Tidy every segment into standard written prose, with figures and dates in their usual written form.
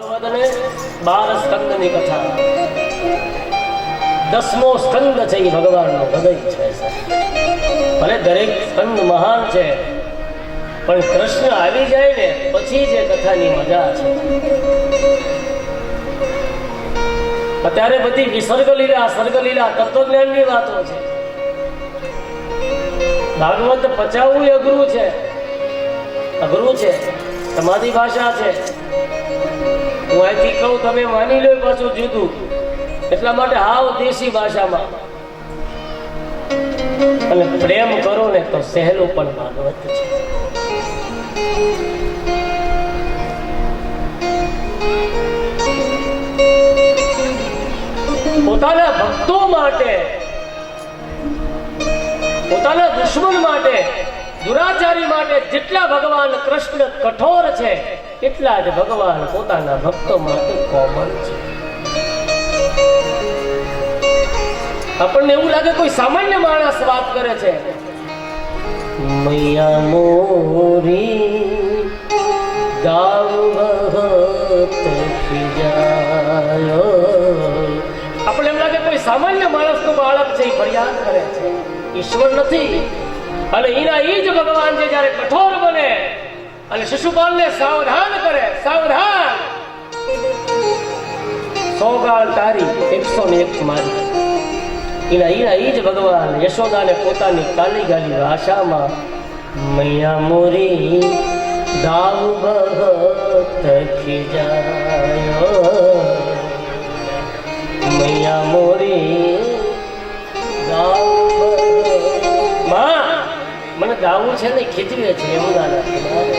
ભાગવતને 12 સ્કંદની કથા, 10મો સ્કંદ છે એ ભગવાનનો હૃદય છે. ભલે દરેક સ્કંદ મહાન છે, પણ કૃષ્ણ આવી જાય ને પછી જે કથાની મજા છે. અત્યારે બધી વિસર્ગ લીલા, સર્ગ લીલા, તત્વજ્ઞાનની વાતો છે. ભાગવત પચાવવું અઘરું છે, સમાધિ ભાષા છે. હું અહીંથી કહું તમે માની લો પાછું જુદું, એટલા માટે હાવ દેશી ભાષામાં. અને પ્રેમ કરો ને તો સહેલું પણ ભાગવત છે. પોતાના ભક્તો માટે, પોતાના દુશ્મન માટે, દુરાચારી માટે જેટલા ભગવાન કૃષ્ણ કઠોર છે, એટલા જ ભગવાન પોતાના ભક્તો માટે કોમળ છે. આપણને એવું લાગે કોઈ સામાન્ય માણસ વાત કરે છે. મૈયા મોરી ગાવ આપણે એમ લાગે કોઈ સામાન્ય માણસનું બાળક છે, એ ફરિયાદ કરે છે, ઈશ્વર નથી. અને એના એ જ ભગવાન છે જયારે કઠોર બને અને શિશુપાલને સાવધાન કરે, સાવધાન, 100 ગાળ તારી 101 મારી. એના એ જ ભગવાન યશોદાને પોતાની કાલી ગાલી ભાષામાં મૈયા મોરી દાવ ભગત ખીજાયો, મૈયા મોરી દાવ મને ગાવું છે ને ખીજવે છે. યમુનાના કિનારે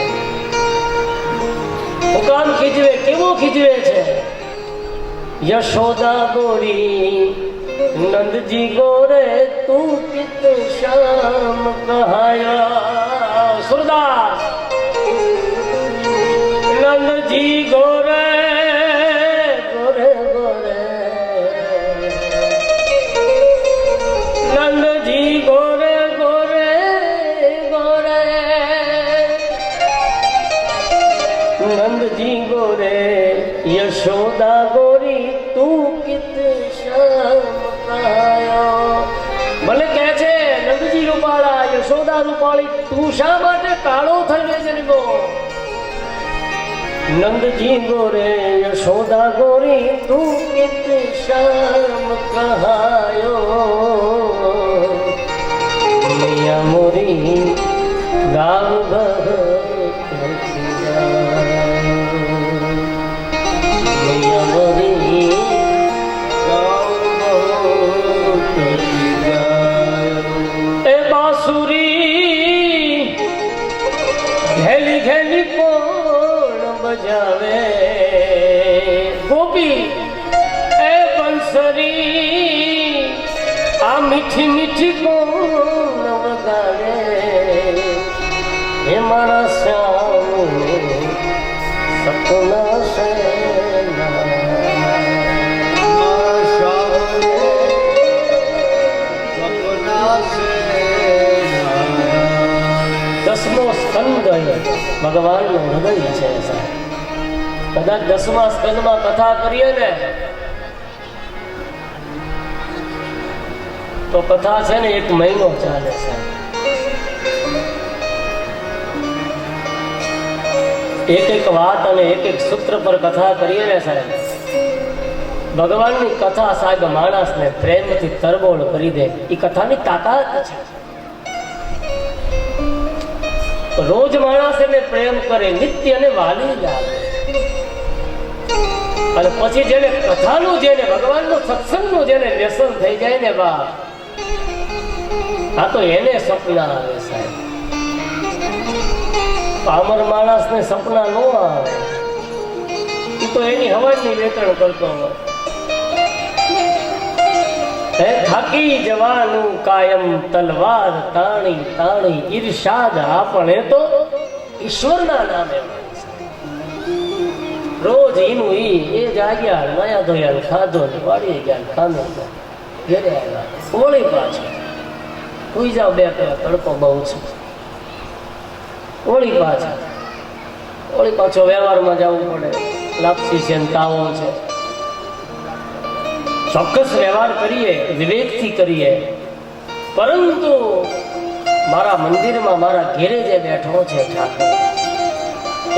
હું કામ ખીજવે, કેવો ખીજવે છે? યશોદા ગોરી નંદજી ગોરે તું કિત શામ કહાયા. સુરદાસ નંદજી ગોરે ગોરે ગોરે, નંદજી ગોરે ગોરે ગોરે, નંદજી ગોરે યશોદા ગોરી તું કિત શામ કહાયો. ભલે કહે છે નંદજી રૂપાળા, યશોદા રૂપાળી, તું શા માટે કાળો થઈને જન્મો? નંદજી ગોરે યશોદા ગોરી તું કિત શામ કહાયો, મૈયા મોરી ગાવ ભગત ખીજાયો, મૈયા મોરી ગાવ ભગત ખીજાયો. એ બાંસુરી ઘેલી ઘેલી કોણ બજાવે? ગોપી એ બંસરી આ મીઠી મીઠી કોણ વગાડે? હે મારા શ્યામ સપના છે, દસમો સ્કંદ ભગવાનનું હૃદય છે. કદાચ 10મા સ્કંદમાં કથા કરીએ ને તો કથા છે ને 1 મહિનો ચાલે છે. એક વાત અને એક સૂત્ર પર કથા કરીએ ને સાહેબ, ભગવાનની કથા સાહેબ માણસને પ્રેમથી તરબોળ કરી દે. એ કથાની તાકાત છે. રોજ માણસ એને પ્રેમ કરે, નિત્ય અને વાલી લાગે. અને પછી જેને કથાનું, જેને ભગવાનનું સત્સંગનું જેને વ્યસન થઈ જાય ને બાપ, આ તો એને સપના આવે સાહેબ. પામર માણસને સપના ન આવે, એ તો એની હવાની વેતરણ કરતો હોય. થાકી જવાનું કાયમ તલવાર તાણી તાણી, ઈર્ષાદ આપણે તો ઈશ્વરના નામે. રોજ એનું એ જાગ્યા, નયા ધોયા, ખાધો ને વાળી ગયા, ખાનો ઘેરે આવ્યા, ઓળી પાછળ સુઈ જાઓ, 2 કલાક તડકો બહુ છે. ઓળી પાછો વ્યવહારમાં જવું પડે. લાપસી ચિંતાઓ છે. ચોક્કસ વ્યવહાર કરીએ, વિવેકથી કરીએ, પરંતુ મારા મંદિરમાં મારા ઘેરે જે બેઠો છે ઠાકોર,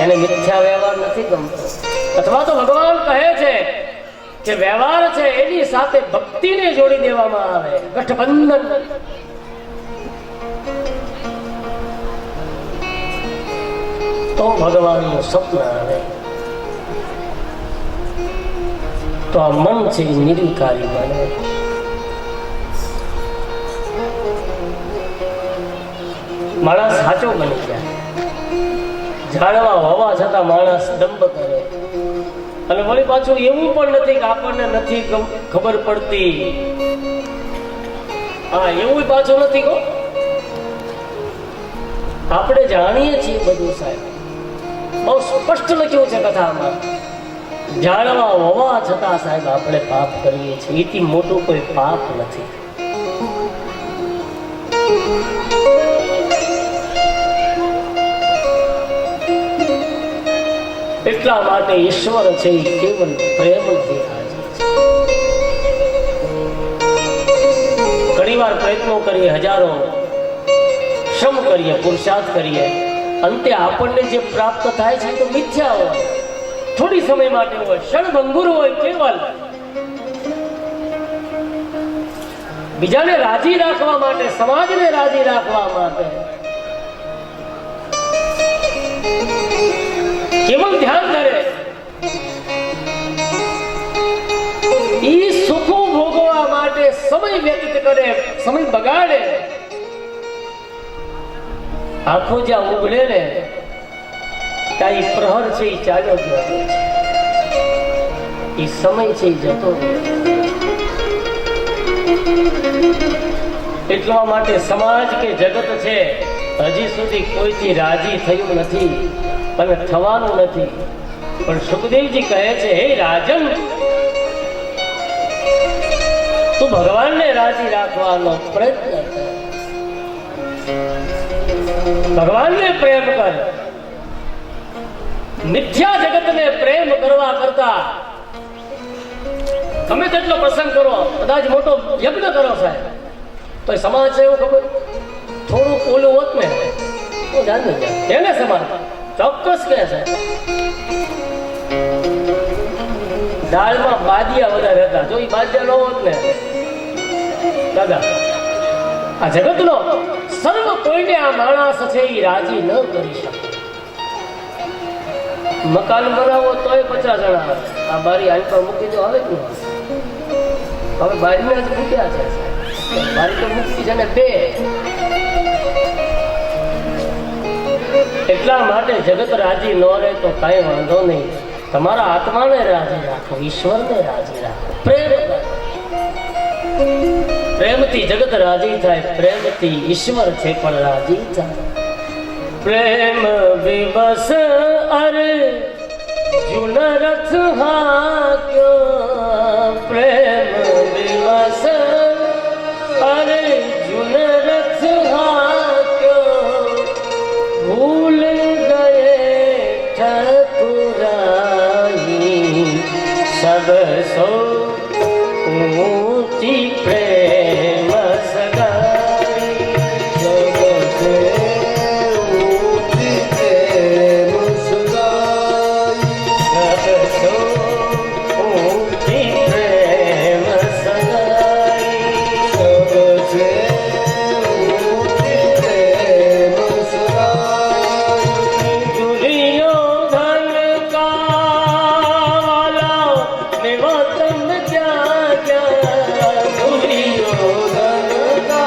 એને મિથ્યા વ્યવહાર નથી ગમતો. અથવા તો ભગવાન કહે છે કે વ્યવહાર છે એની સાથે ભક્તિને જોડી દેવામાં આવે, ગઠબંધન. તો ભગવાનનું સ્વપ્ન આવે. તો આ મન છે એ નિર્વિકારી બને. માણસ સાચો બની જાય. જાણવા હોવા છતાં માણસ દંભ કરે. અને વળી પાછું એવું પણ નથી કે આપણને નથી ખબર પડતી. હા, એવું પાછું નથી કહો, આપણે જાણીએ છીએ બધું. સાહેબ બહુ સ્પષ્ટ લખ્યું છે કથામાં. જાણવા હોવા છતાં સાહેબ આપણે પાપ કરીએ છીએ. એથી મોટું કોઈ પાપ નથી. એટલા માટે ઈશ્વર છે એ કેવલ પ્રેમથી હાજર છે. ઘણી વાર પ્રયત્નો કરીએ, હજારો શ્રમ કરીએ, પુરુષાર્થ કરીએ, અંતે આપણને જે પ્રાપ્ત થાય છે તો મિથ્યા હોય, થોડી સમય માટે હોય, ક્ષણભંગુર હોય, કેવલ બીજાને રાજી રાખવા માટે, સમાજને રાજી રાખવા માટે કેવલ ધ્યાન કરે. ઈ સુખો ભોગવવા માટે સમય વ્યતીત કરે, સમય બગાડે. આંખો જ્યાં ઉગલે ને ત્યાં ઈ પ્રહર છે એ ચાલ્યો ગયો છે. ઈ સમય છે એ જતો. એટલા માટે સમાજ કે જગત છે હજી સુધી કોઈથી રાજી થયું નથી અને થવાનું નથી. પણ સુખદેવજી કહે છે, હે રાજન, તું ભગવાનને રાજી રાખવાનો પ્રયત્ન કર, ભગવાનને પ્રેમ કર. મિથ્યા જગતને પ્રેમ કરવા કરતા તમે તેટલો પ્રસંગ કરો, કદાચ મોટો યજ્ઞ કરો સાહેબ, તો સમાજ છે એવું ખબર થોડું ઓલું હોત ને તો જાણી જાય એને સમાજ ચોક્કસ કહે છે. દાળમાં બાદિયા વધારે હતા. જો એ બાદિયા ન હોત ને દાદા, આ જગતનો સર્વ કોઈને આ માણસ છે એ રાજી ન કરી શકે. મકાન બનાવો તોય 50 જણા આવે. આ બારી આની પર મૂકી દો, આવે જ નહીં. હવે બારીને જ મૂક્યા છે, બારી તો મૂકી છે ને 2. એટલા માટે જગત રાજી ન રહે તો કઈ વાંધો નહીં. તમારા આત્માને રાજી રાખો, ઈશ્વરને રાજી રાખો, પ્રેમ કરો. પ્રેમથી જગત રાજી થાય, પ્રેમથી ઈશ્વર છે પણ રાજી થાય. પ્રેમ વિવશ અરે જુન રથ હાક્યો, પ્રેમ વિવશ અરે જુન રથ હાક્યો, ભૂલ ગયે ઠकुराई सब सो ऊंची प्रेम सगाई, सब से ऊंची प्रेम सगाई, सब सो ऊंची प्रेम सगाई, सब से ऊंची प्रेम सगाई. दुर्योधन का वाला निवतन क्या क्या, दुर्योधन का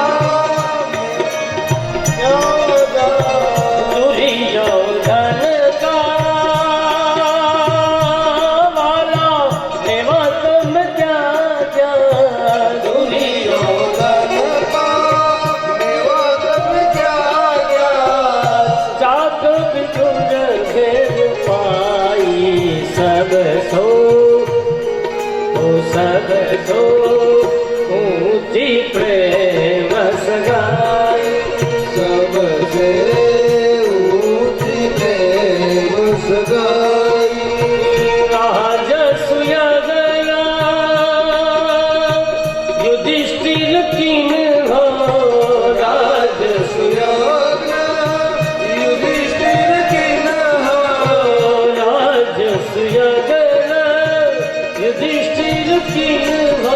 दुर्योधन का वाला निवतन क्या क्या, दुर्योधन का निवतन क्या क्या, चाक बिचुंड घेर पाई, सब सो सब सो ऊंची प्रेम सगाई, सब से ऊंची प्रेम सगाई. चिन्ह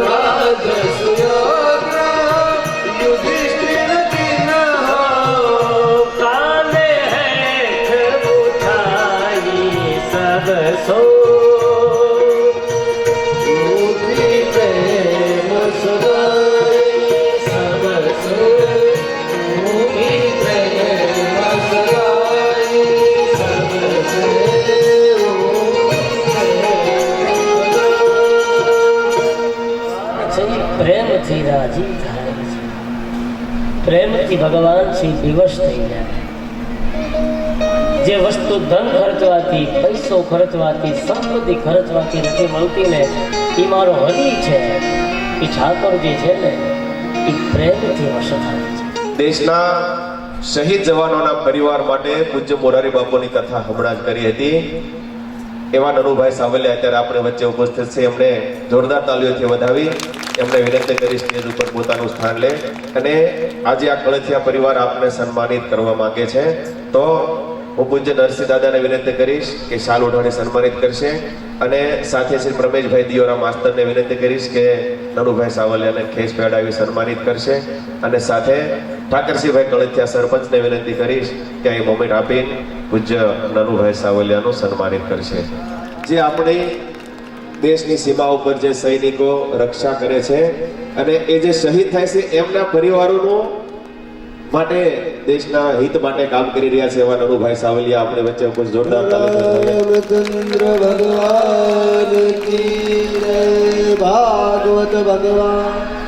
राज सुयोग्र युधिष्ठिर चिन्ह काले है उठाई सब सो मुक्ति प्रेम सगाई सब सो मुक्ति प्रेम सगाई सब से પ્રેમથી રાજી થાય છે પ્રેમથી ભગવાન શ્રી દિવસ થઈ જાય જે વસ્તુ ધન ખર્ચવાથી પૈસો ખર્ચવાથી સંપત્તિ ખર્ચવાથી નથી મળતી ને એ મારો હરી છે એ ઠાકોર જે છે ને એ પ્રેમથી વશ થાય છે દેશના શહીદ જવાનોના પરિવાર માટે પૂજ્ય મોરારી બાપુની કથા હમણાં જ કરી હતી એવા નનુભાઈ સાવલિયા અત્યારે આપણે વચ્ચે ઉપસ્થિત છે એમણે જોરદાર તાલીઓથી વધાવી એમને વિનંતી કરી સ્ટેજ ઉપર પોતાનું સ્થાન લે અને આજે આ કળથિયા પરિવાર આપને સન્માનિત કરવા માંગે છે તો હું પૂજ્ય નરસિંહ દાદાને વિનંતી કરીશ કે શાલ ઓઢાડી સન્માનિત કરશે અને સાથે શ્રી પ્રમેશભાઈ દિયોરા માસ્તરને વિનંતી કરીશ કે નનુભાઈ સાવલિયાને ખેસ પહેરાવી સન્માનિત કરશે અને સાથે ઠાકરસિંહભાઈ કળથિયા સરપંચને વિનંતી કરીશ કે અહીં મોમેન્ટ આપી પૂજ્ય નનુભાઈ સાવલિયાનું સન્માનિત કરશે જે આપણી દેશની સીમા ઉપર જે સૈનિકો રક્ષા કરે છે અને એ જે શહીદ થાય છે એમના પરિવારોનું માટે દેશના હિત માટે કામ કરી રહ્યા છે એવા નનુભાઈ સાવલિયા આપણે વચ્ચે ઉપર જોરદાર રામચંદ્ર ભગવાન કી જય ભાગવત ભગવાન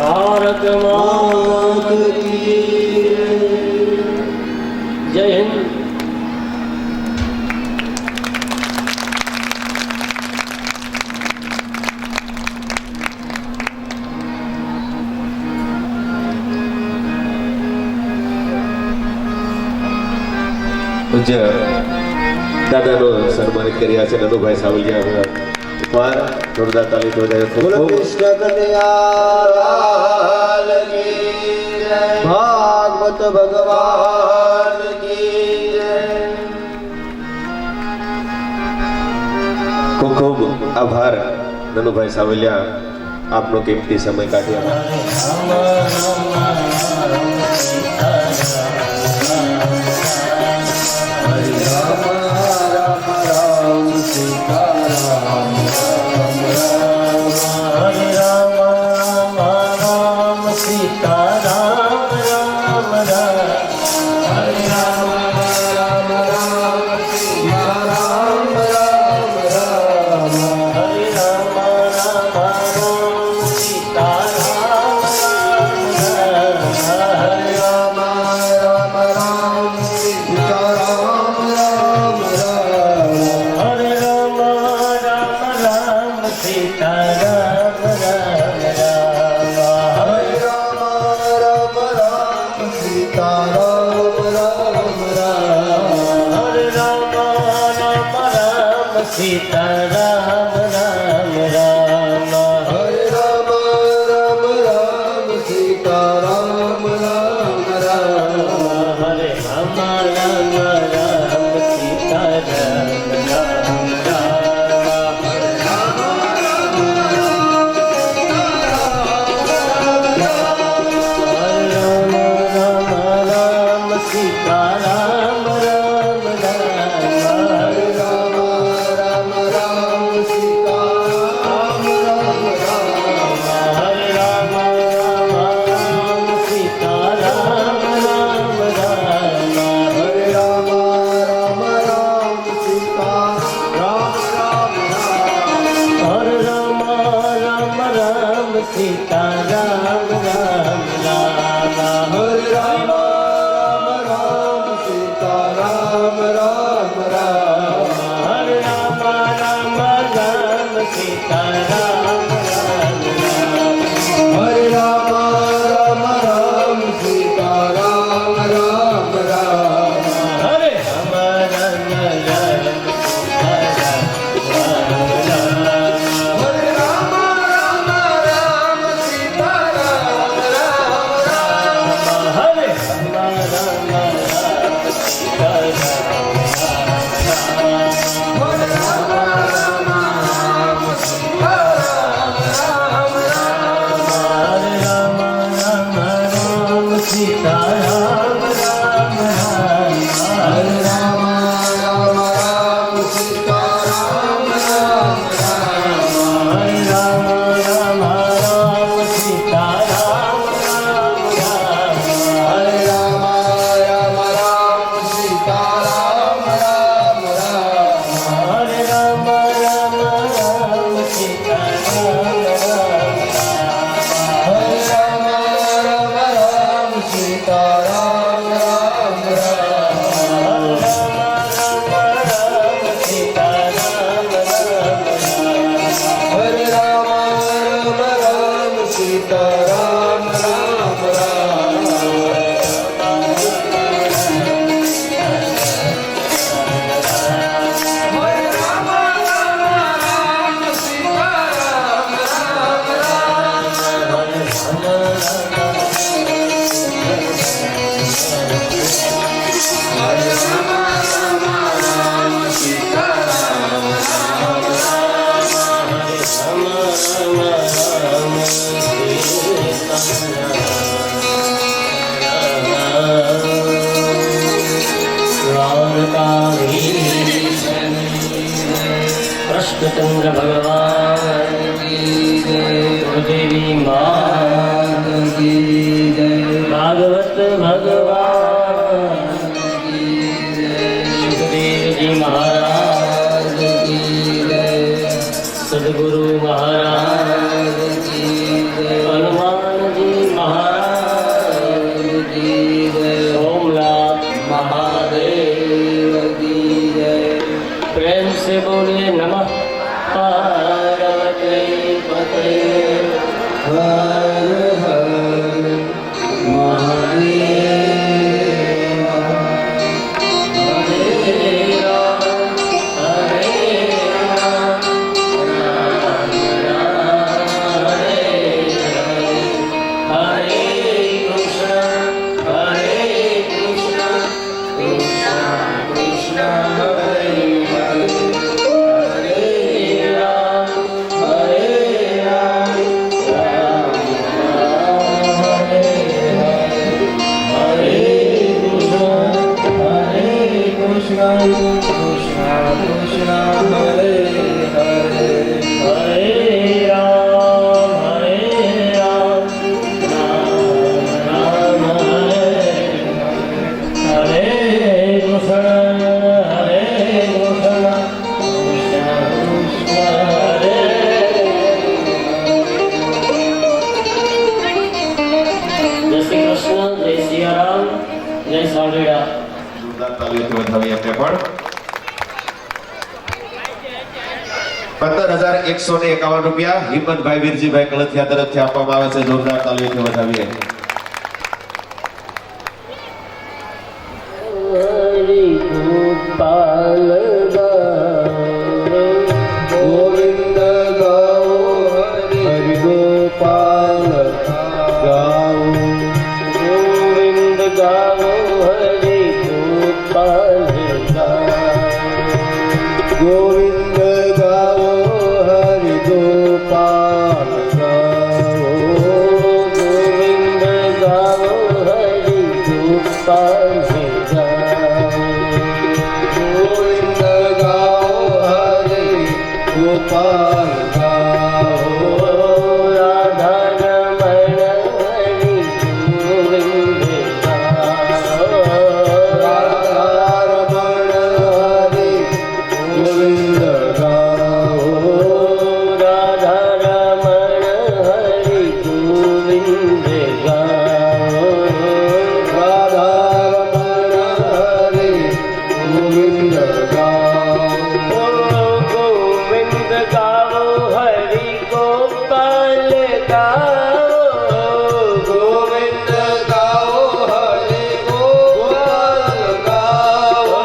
ભારત માતા કી જય હિન્દ પૂજ્ય દાદાનું સન્માનિત કર્યા છે નનુભાઈ સાવલિયા ઉપર જોરદાર તાલી જોડાય બોલો કૃષ્ણ કનૈયા લાલ કી જય ભાગવત ભગવાન કી જય ખૂબ ખૂબ આભાર નનુભાઈ સાવલિયા આપનો કિંમતી સમય કાઢ્યા सीता राम राम राम हरे राम राम राम सीता राम राम राम हरे राम राम राम सीता राम राम राम हरे राम राम राम सीता राम राम हरे राम राम राम सीता राम राम राम हरे राम राम राम सीता राम राम राम हरे राम राम राम रामचंद्र भगवान की जय गुरुदेवी माँ की जय भागवत भगवान की जय सुखदेव जी महाराज की जय सदगुरु महाराज की जय हनुमान जी महाराज की जय सोमनाथ महादेव की जय प्रेम से बोले नमः पार्वती पते हर हर महादेव हरे राम हरे राम राम राम हरे हरे हरे कृष्ण कृष्ण कृष्ण हरे हरे हरे राम राम राम हरे हरे हरे कृष्ण कृष्ण कृष्ण हरे हरे हरे राम राम हरे हरे कृष्ण कृष्ण कृष्ण हरे जय श्री कृष्ण जय सिया राम जय सावलेड़ा જોરદાર તાલીઓથી વધાવી આપણે પણ 15,151 રૂપિયા હિંમતભાઈ વીરજીભાઈ કળથિયા તરફથી આપવામાં આવે છે. જોરદાર તાલીઓથી વધાવીએ. હરિ ગોપાલ गोविंद गाओ हरि गोपाल गाओ गोविंद गाओ हरि गोपाल गोविंद गाओ हरि गोपाल गाओ गोविंद गाओ हरि गोपाल गोविंद गाओ हरि गोपाल गाओ राधा रमण हरि गोविंद राधा रमण हरि गोविंद गाओ राधा रमण हरि गोविंद राधा रमण हरि गोविंद गाओ गोविंद गाओ हरि गोपाल गाओ गोविंद गाओ हरि गोपाल गाओ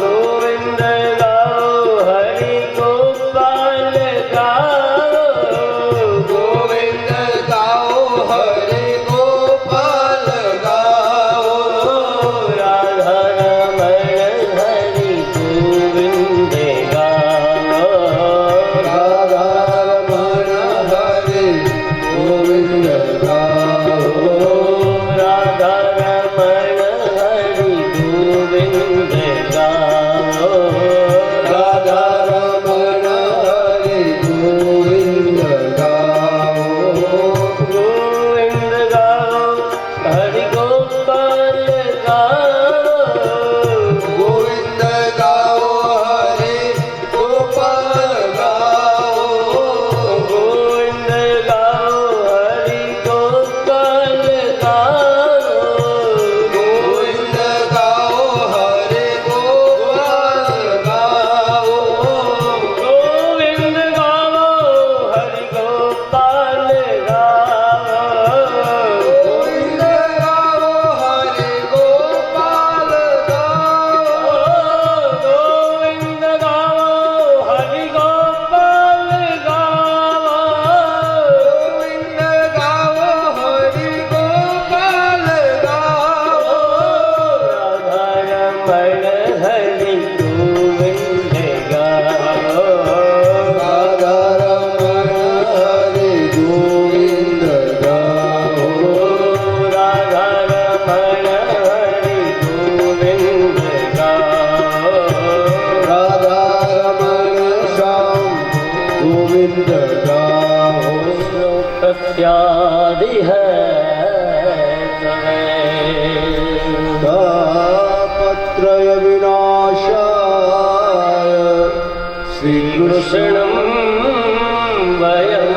गोविंद गाओ हरि गोपाल गाओ गोविंद गाओ हरि गोपाल गाओ राधा रमण हरि गोविंद गाओ राधा रमण हरि गोविंद गाओ राधा रमण हरि गोविंद गाओ राधा रमण हरि गोविंद गाओ गोविंद गाओ हरि गोपाल गाओ गोविंद गाओ हरि गोपाल गाओ गोविंद गाओ हरि गोपाल गाओ गोविंद गाओ हरि गोपाल गाओ आदि है तवे तापत्रय विनाशाय श्रीकृष्णं वयं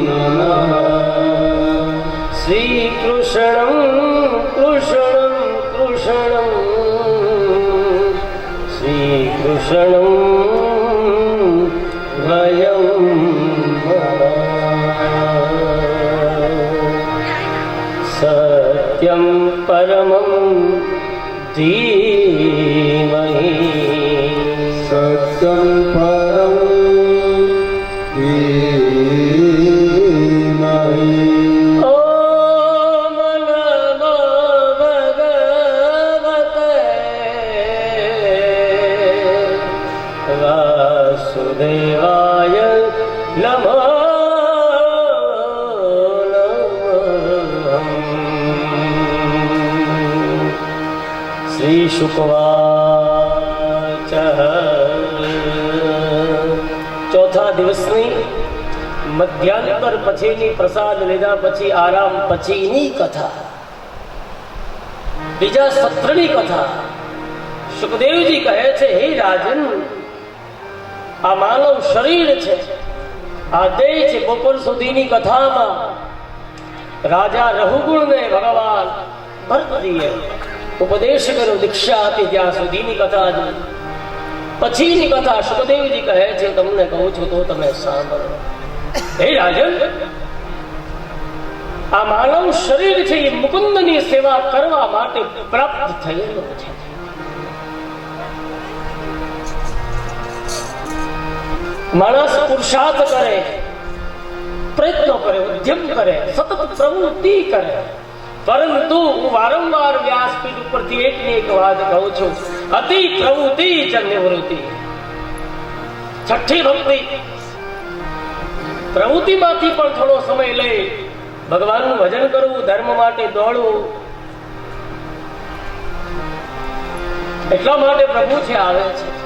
नमः श्रीकृष्णं कृष्णं कृष्णं श्रीकृष्णं वयं सत्यं परमं धीमहि सत्यं परं धीमहि ॐ नमो भगवते वासुदेवाय नमो श्रीशुकवाच ચોથા દિવસની મધ્યાંતર પછીની પ્રસાદ લીધા પછી આરામ પછીની કથા બીજા સત્રની કથા સુખદેવજી કહે છે હે રાજન આ માનવ શરીર છે આ દેહ છે બપોર સુધીની કથામાં રાજા રહુગુણને ભગવાન ભરતજીએ ઉપદેશ કર્યો દીક્ષા હતી ત્યાં સુધીની કથા જ પછીની કથા સુખદેવજી કહે છે તમને કહું છું તો તમે સાંભળો હે રાજન આ માનવ શરીર છે એ મુકુંદની સેવા કરવા માટે પ્રાપ્ત થયેલું છે માણસ પુરુષાર્થ કરે પ્રયત્નો કરે ઉદ્યમ કરે સતત પ્રવૃત્તિ કરે પરંતુ હું વારંવાર વ્યાસપીઠ ઉપરથી એક ને એક વાત કહું છું અતિ પ્રવૃત્તિ જ નિવૃત્તિ છઠ્ઠી ભક્તિ પ્રવૃત્તિમાંથી પણ થોડો સમય લઈ ભગવાનનું ભજન કરવું ધર્મ માટે દોડવું એટલા માટે પ્રભુ છે આવે છે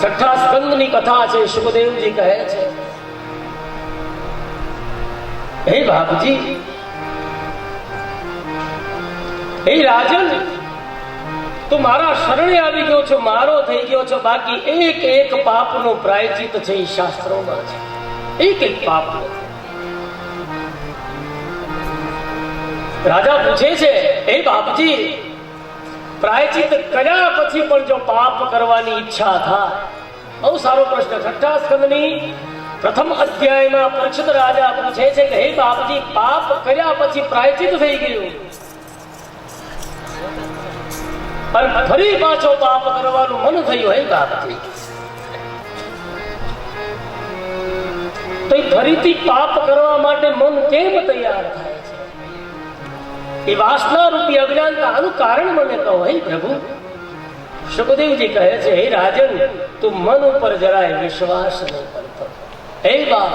છઠ્ઠા સ્કંદની કથા છે સુખદેવજી કહે છે હે બાપજી હે રાજન તું મારા શરણે આવી ગયો છો મારો થઈ ગયો છો બાકી એક એક પાપનો પ્રાયચિત છે એ શાસ્ત્રોમાં છે એક એક પાપ રાજા પૂછે છે હે બાપજી પ્રાયચિત કર્યા પછી પણ જો પાપ કરવાની ઈચ્છા થાય બહુ સારો પ્રશ્ન છઠ્ઠા સ્કંદની પ્રથમ અધ્યાયમાં પરીક્ષિત રાજા પૂછે છે કે હે બાપજી પાપ કર્યા પછી પ્રાયચિત થઈ ગયું અને ફરી પાછો પાપ કરવાનું મન થયું હે બાપજી તો ફરીથી પાપ કરવા માટે મન કેમ તૈયાર થાય છે એ વાસના રૂપી અજ્ઞાનતા આનું કારણ મને કહો હે પ્રભુ સુખદેવજી કહે છે હે રાજન તું મન ઉપર જરાય વિશ્વાસ નહીં કરતો હે બાપ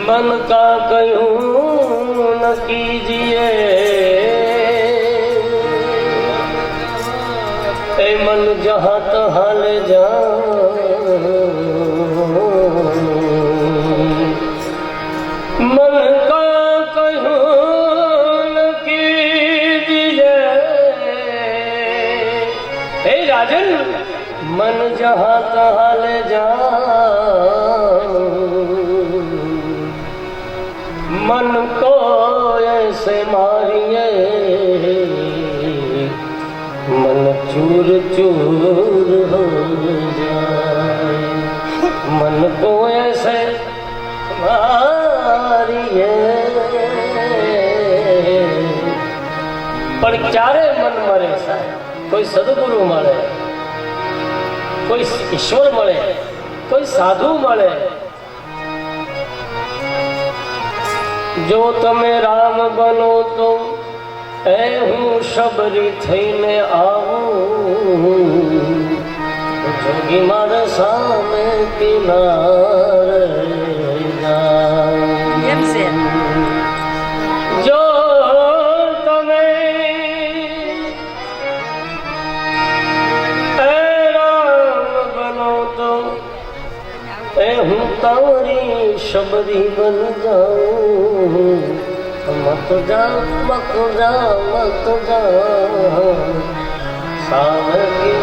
મન કા કહ્યું ન કીજીએ ए मन जहाँ तहाँ ले जा मन का कहूँ न कीजिए हे राजन मन जहाँ तहाँ ले जा मन को ऐसे मारिए मन चूर चूर हो जाए मन को ऐसे मारिए પણ ક્યારે મન મરે સાહેબ કોઈ સદગુરુ મળે કોઈ ઈશ્વર મળે કોઈ સાધુ મળે જો તમે રામ બનો તો એ હું શબરી થઈને આવું જોગી મારા સામે કિનારે જો તમે એ રામ બનો તો એ હું તારી શબરી બન જાઉં મત જા સાવકી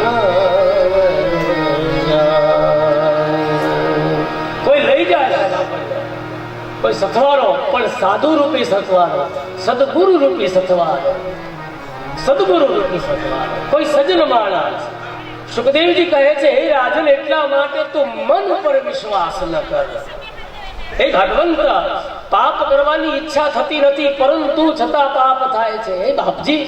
કોઈ લઈ જાય કોઈ સથવારો, પણ સાધુ રૂપી સથવારો, સદગુરુ રૂપી સથવારો, સદગુરુ રૂપી સથવારો, કોઈ સજ્જન માણસ. સુખદેવજી કહે છે, હે રાજન, એટલા માટે તું મન પર વિશ્વાસ ન કર. હે ભગવંત, પાપ કરવાની ઈચ્છા થતી નથી, પરંતુ છતાં પાપ થાય છે. હે બાપજી,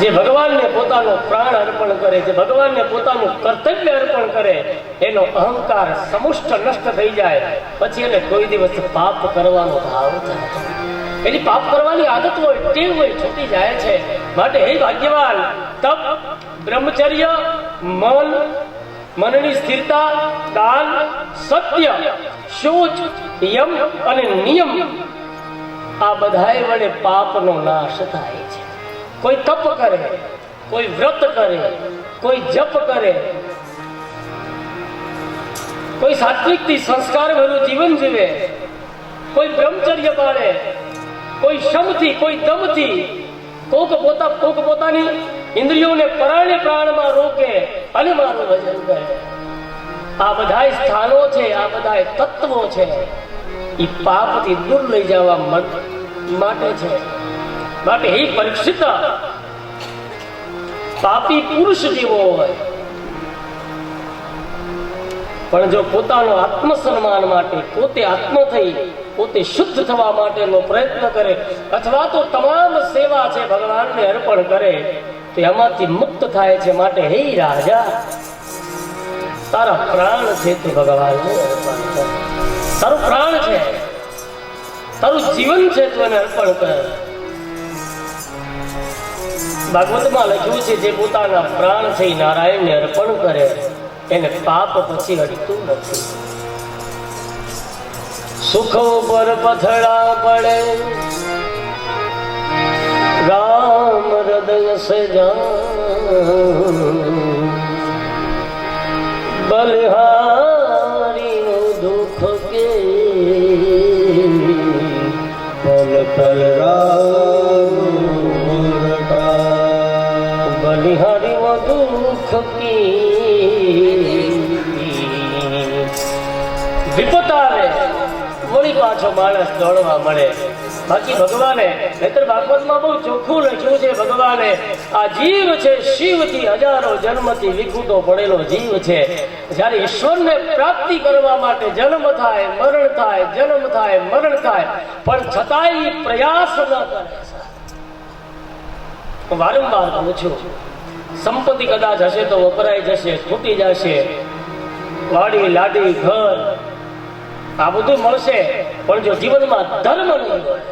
જે ભગવાનને પોતાનો પ્રાણ અર્પણ કરે, જે ભગવાનને પોતાનું કર્તવ્ય અર્પણ કરે, એનો અહંકાર સમુષ્ટ નષ્ટ થઈ જાય, પછી એને કોઈ દિવસ પાપ કરવાનો ભાવ થાય. એની પાપ કરવાની આદત હોય, ટેવ હોય, છૂટી જાય છે. માટે હે ભાગ્યવાન, તપ, બ્રહ્મચર્ય, મનની સ્થિરતા, દાન, સત્ય, શૌચ, યમ અને નિયમ, આ બધાય વડે પાપનો નાશ થાય છે. કોઈ તપ કરે, કોઈ વ્રત કરે, કોઈ જપ કરે, કોઈ સાત્વિકથી સંસ્કાર ભર્યું જીવન જીવે, કોઈ બ્રહ્મચર્ય પાળે, કોઈ શમથી, કોઈ દમથી, કોક પોતાની ઇન્દ્રિયોને પરાણે પ્રાણમાં રોકે અને મારું ભજન કરે. આ બધા સ્થાનો છે, આ બધા તત્વો છે, એ પાપથી દૂર લઈ જવા માટે છે. માટે હે પરીક્ષિત, પાપી પુરુષ જેવો હોય, પણ જો પોતાનો આત્મસન્માન માટે પોતે આત્મ થઈ પોતે શુદ્ધ થવા માટેનો પ્રયત્ન કરે, અથવા તો તમામ સેવા છે ભગવાનને અર્પણ કરે, તો એમાંથી મુક્ત થાય છે. માટે હે રાજા, તારા પ્રાણ છે તે ભગવાનને અર્પણ કર. તારું પ્રાણ છે, તારું જીવન છે, તું એને અર્પણ કર. ભાગવતમાં લખ્યું છે, જે પોતાના પ્રાણ છે નારાયણને અર્પણ કરે, એને પાપ પછી અડતું નથી. સુખો પર પથડા પડે, રામ હૃદય સે બલિહારી દુઃખ કે પલ પલ બલિહારી દુઃખ કી વિપત આવે, વળી પાછો માણસ દોડવા મળે. બાકી ભગવાને, નહીતર ભાગવતમાં બહુ ચોખ્ખું લખ્યું છે, ભગવાને આ જીવ છે શિવથી હજારો જન્મથી વિખૂટો પડેલો જીવ છે. જ્યારે ઈશ્વરને પ્રાપ્તિ કરવા માટે જન્મ થાય, મરણ થાય, જન્મ થાય, મરણ થાય, પણ છતાંય પ્રયાસ ન કરે. વારંવાર પૂછું, સંપત્તિ કદાચ હશે તો વપરાઈ જશે, ખૂટી જશે, વાડી લાડી ઘર આ બધું મળશે, પણ જો જીવનમાં ધર્મ નહીં હોય,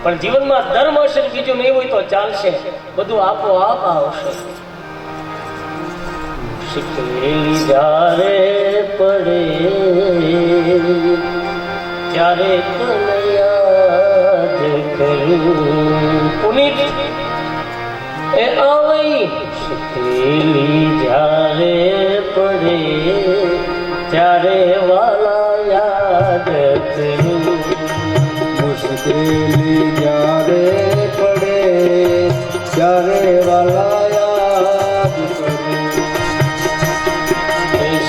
પણ જીવનમાં ધર્મ હશે બીજું નહીં હોય તો ચાલશે, બધું આપોઆપ આવશે. શીખેલી જ્યારે પડે ત્યારે તને યાદ કરું. પુનિત એ આવઈ શીખેલી જ્યારે પડે ત્યારે વાલા યાદ કરું. મુશ્કેલી જ્યારે પડે ત્યારે વાલા યાદ કરું.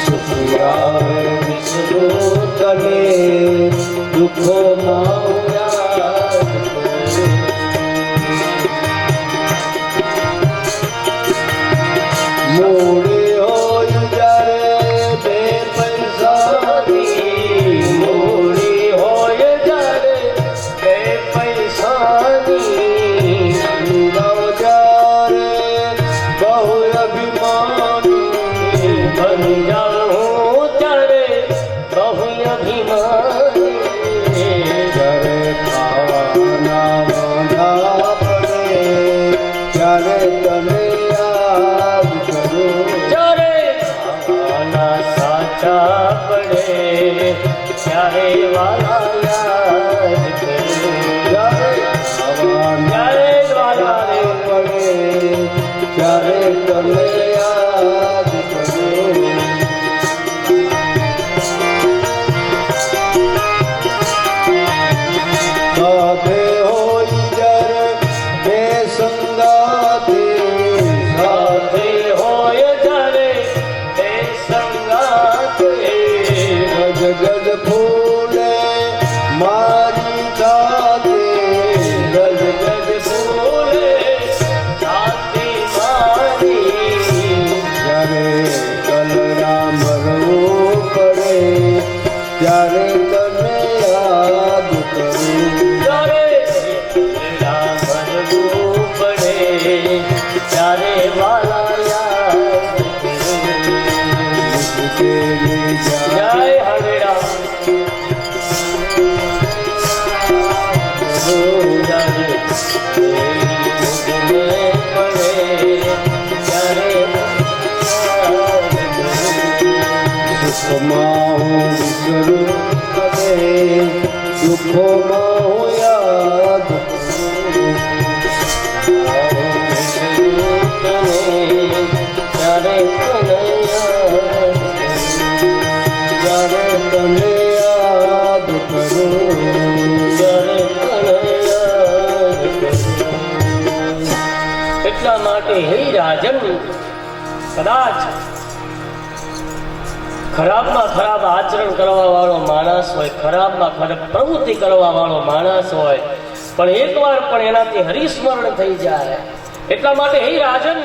સુખ આવે વિસરો તને, દુઃખોમાં યાદ કરું. મોડી હોય જ્યારે બે પૈસાની, મોડી હોય જ્યારે બે પૈસાની, જ્યારે બહુ અભિમાની, બની જાઉં ત્યારે બહુ અભિમાની, જ્યારે ખાવાના વાંધા પડે ત્યારે તને યાદ કરું. જ્યારે ખાવાના સાચા પડે ત્યારે વાલા યાદ કરું. જ્યારે ખાવાના ત્યારે વાલા પડે ત્યારે તને યાદ કરું. ગજ ગજ ફૂલે મારી જાતે ગજ ગજ ફૂલે છાતી મારી જ્યારે કલરા મરવું પડે ત્યારે તને યાદ કરું ત્યારે લીલા ભરવું પડે ત્યારે વાલા યાદ તેરી જય હરેડા સુખમાં હું વિસરું કદે દુઃખોમાં હું યાદ કરું જ્યારે તને યાદ કરું એટલા માટે હે રાજન કદાચ ખરાબમાં ખરાબ આચરણ કરવા વાળો માણસ હોય, ખરાબમાં ખરાબ પ્રવૃત્તિ કરવા વાળો માણસ હોય, પણ એકવાર પણ એનાથી હરિસ્મરણ થઈ જાય. એટલા માટે હે રાજન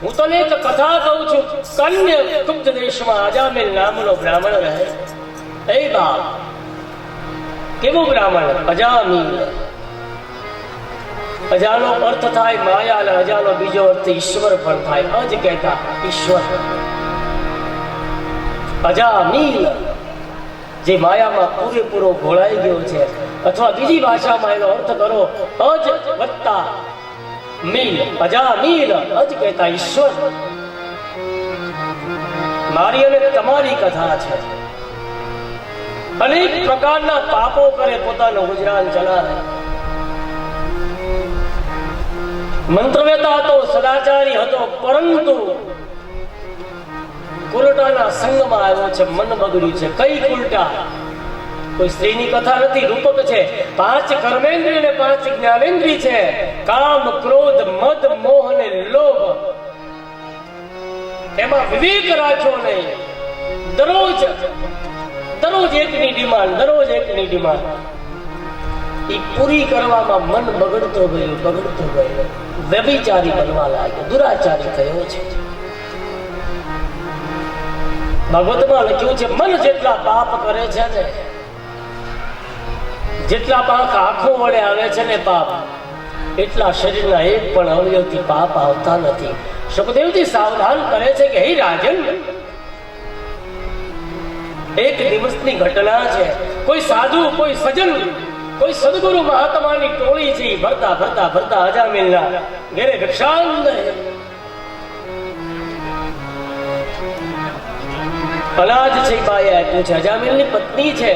હું તને એક કથા કહું છું. કન્ય કુબ્જ દેશમાં અજામિલ નામનો બ્રાહ્મણ રહે. એ બાપ કેવો બ્રાહ્મણ? અજામિલ. અજાનો અર્થ થાય માયા અને અજાનો બીજો અર્થ ઈશ્વર પણ થાય. અજ કહેતા ઈશ્વર. અજામિલ જે માયામાં પૂરેપૂરો ઘોળાઈ ગયો છે, અથવા બીજી ભાષામાં એનો અર્થ કરો અજ વત્તા મીલ. અજામિલ અજ કહેતા ઈશ્વર. મારી અને તમારી કથા છે. અનેક પ્રકારના પાપો કરે, પોતાનું ગુજરાન ચલાવે. મંત્રવેતા હતો, સદાચારી હતો, પરંતુ કુલટાના સંગમાં આવ્યો છે, મન બગડ્યું છે. કઈ કુલટા? કોઈ સ્ત્રીની કથા નથી, રૂપક છે. 5 કર્મેન્દ્રિય અને 5 જ્ઞાનેન્દ્રિય છે. કામ, ક્રોધ, મદ, મોહ અને લોભ. એમાં વિવેક રાખ્યો નહીં. દરરોજ એકની ડિમાન્ડ એ પૂરી કરવામાં મન બગડતો ગયો. વ્યભિચારી બનવા લાગ્યો, દુરાચારી થયો છે. ભાગવતમાં લખ્યું છે, મન જેટલા પાપ કરે છે ને, જેટલા આંખો વડે આવે છે ને પાપ, એટલા શરીરના એક પણ અવયવથી પાપ આવતા નથી. સુખદેવજી સાવધાન કરે છે કે હે રાજન, એક દિવસની ઘટના છે. કોઈ સાધુ, કોઈ સજ્જન, કોઈ સદગુરુ મહાત્માની ટોળી છે. ભરતા અજામિલના ઘેરે ભિક્ષાંદ. અનાજ છે બાએ આપ્યું છે. અજામિલની પત્ની છે.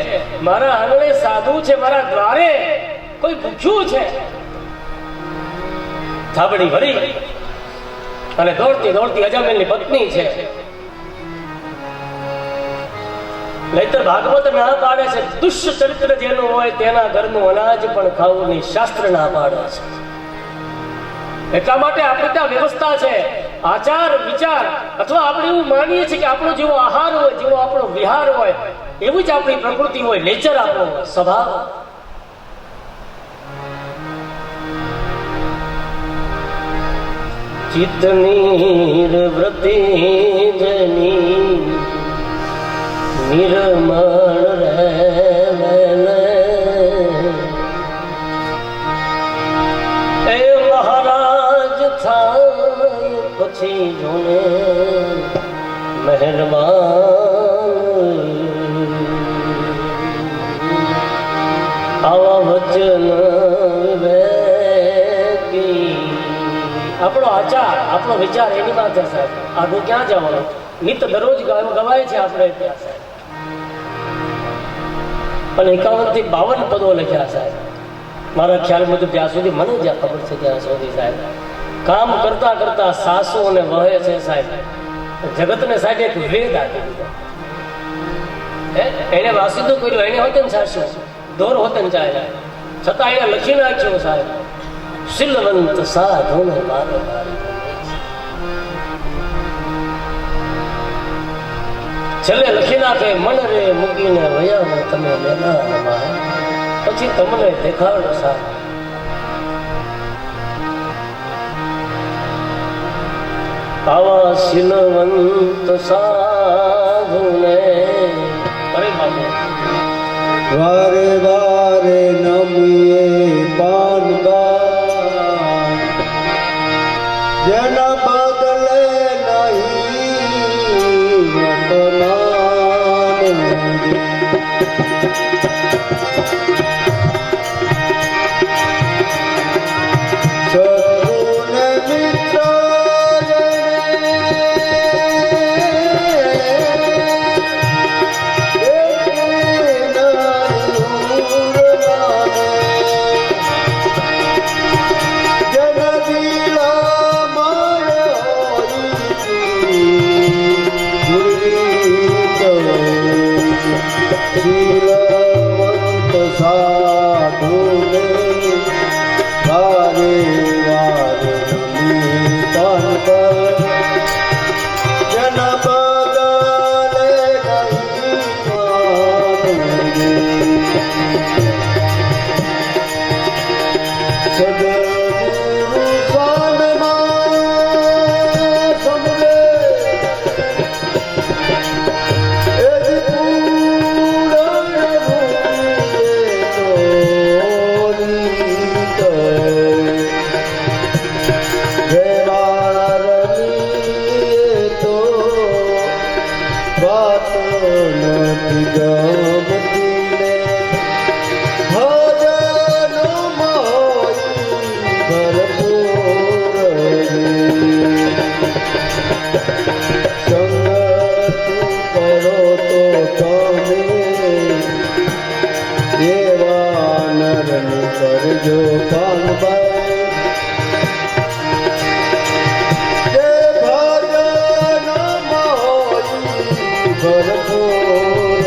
મારા આંગણે સાધુ છે, મારા દ્વારે કોઈ ભૂખ્યું છે. થાબડી ભરી અને દોડતી અજામિલની પત્ની છે. નહીતર ભાગવત ના પાડે છે, દુષ્ટ ચરિત્ર જેનું હોય તેના ઘરનું અનાજ પણ ખાવું નહીં. શાસ્ત્ર ના પાડે છે. એટલા માટે આપણે ત્યાં વ્યવસ્થા છે. આચાર વિચાર, અથવા આપણે એવું માનીએ છીએ કે આપણો જેવો આહાર હોય, જેવો આપણો વિહાર હોય, એવું જ આપણી પ્રકૃતિ હોય, નેચર આપણો સ્વભાવ. ચિત્તની વૃત્તિ જની નિર્મળ રહેલે. એ મહારાજ થાય પછી જોને મહેરબાન. આવા વચન વિવેકી. આપણો આચાર, આપણો વિચાર એની વાત છે સાહેબ. આગળ ક્યાં જવાનું? નિત દરરોજ ગવાય છે આપણે ત્યાં સાહેબ. અને 51 થી 52 પદો લખ્યા સાહેબ. મારા ખ્યાલ મુજબ જ્યાં સુધી મને જ્યાં ખબર છે ત્યાં સુધી સાહેબ, કામ કરતા કરતા સાસુ અને વહે છે સાહેબ. જગતને સાહેબ એક વેદ આપી દીધો. એને વાસીદું કર્યું, એને હોતે ને સાસુ દોર હોતે ને ચાલે, છતાં એને લખી નાખ્યું સાહેબ, શીલવંત સાધુ ને મારો. છેલ્લે લખી નાખે મન રે મૂકીને વયા તમે લેના, પછી તમને દેખાડો સાહેબ. આવા શીલવંત સાધુને અરે બાબુ વારે વારે નમીએ પાનબા, જેના બદલે નહીં વર્તમાન. શત્રુને મિત્ર સાધુને વારે વારે નમી પાનબા, જેના બદલે નહીં માનવે. સદગુરુ સાનમાં સમરે કરજો પાનબાઈ, જે ભજનમાં ભરપૂર.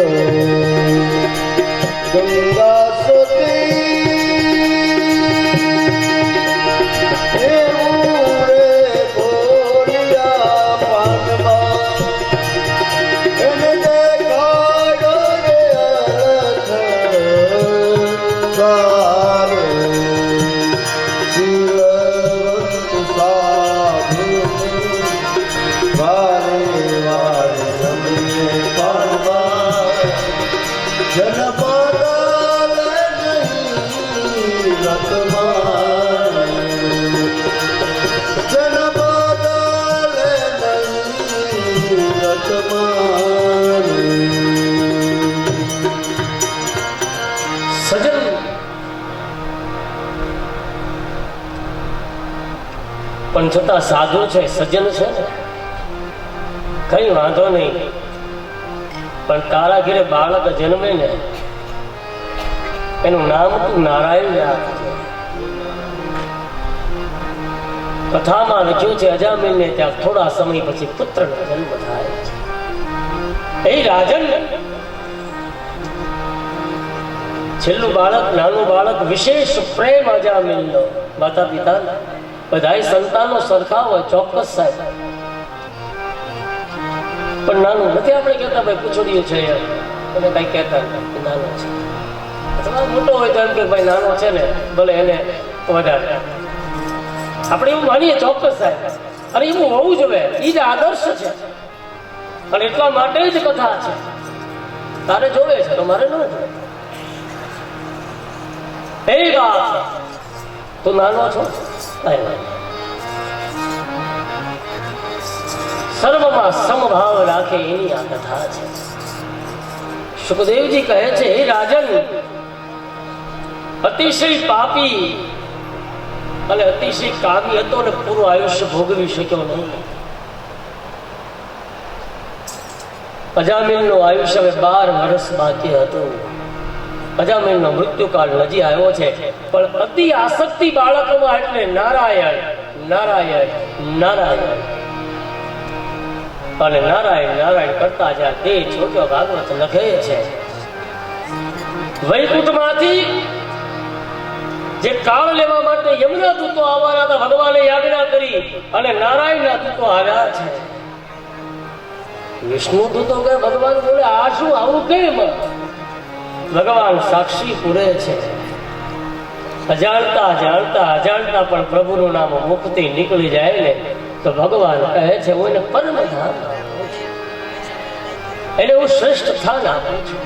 ગંગા સતી એવું રે બોલ્યા પાનબા, એને દેખાડો રે અર્થ સારો. શીલવંત સાધુને વારે વારે નમીએ પાનબા, જન બદલે નહીં વર્તમાન, જન બદલે નહીં વર્તમાન. સજન પણ છતાં સાધુ છે, સજ્જન છે ને, કઈ વાંધો નહીં. પણ તારા ઘરે બાળક જન્મે ને એનું નામ તું નારાયણ રાખજે. કથામાં લખ્યું છે અજામિલને ત્યાં થોડા સમય પછી પુત્રનો જન્મ થાય છે. એ રાજન છેલ્લું બાળક, નાનું બાળક, વિશેષ પ્રેમ અજામિલનો. માતા પિતા બધાય સંતાનો સરખા હોય, ચોક્કસ સાહેબ, પણ નાનું નથી. આપણે કહેતા ભાઈ પૂછડ્યું છે, તમે કઈ કહેતા નાનો છે, અથવા મોટો હોય તો એમ કે ભાઈ નાનો છે ને, ભલે એને વધારે. આપણે એવું માનીએ, ચોક્કસ સાહેબ, અને એવું હોવું જોઈએ. એ જ આદર્શ છે, અને એટલા માટે જ કથા છે. તારે જોવે છે તો મારે ન જોવે. એ વાત તું નાનો છો, સર્વમાં સમભાવ રાખે એની આ કથા છે. સુખદેવજી કહે છે, હે રાજન, અતિશય પાપી અને અતિશય કાવી હતો ને પૂરું આયુષ્ય ભોગવી શક્યો નહીં. અજામિલનું આયુષ્ય હવે 12 વર્ષ બાકી હતું. અજામિલનો મૃત્યુકાળ નજી આવ્યો છે, પણ અતિ આસક્તિ બાળકોમાં, એટલે નારાયણ નારાયણ નારાયણ અને નારાયણ નારાયણ કરતા જ્યાં તે છોટો ભાગવત લખે છે. વૈકુંઠમાંથી જે કાળ લેવા માટે યમુના દૂતો આવવાના હતા, ભગવાને યાજ્ઞા કરી અને નારાયણના દૂતો આવ્યા છે. વિષ્ણુ દૂતો કે ભગવાન બોલે આ શું આવું કેમ? ભગવાન સાક્ષી પૂરે છે. અજાણતા અજાણતા પણ પ્રભુનું નામ મુખથી નીકળી જાય ને તો ભગવાન કહે છે હું એને પરમધામ આપું છું, એને હું શ્રેષ્ઠ સ્થાન આપું છું.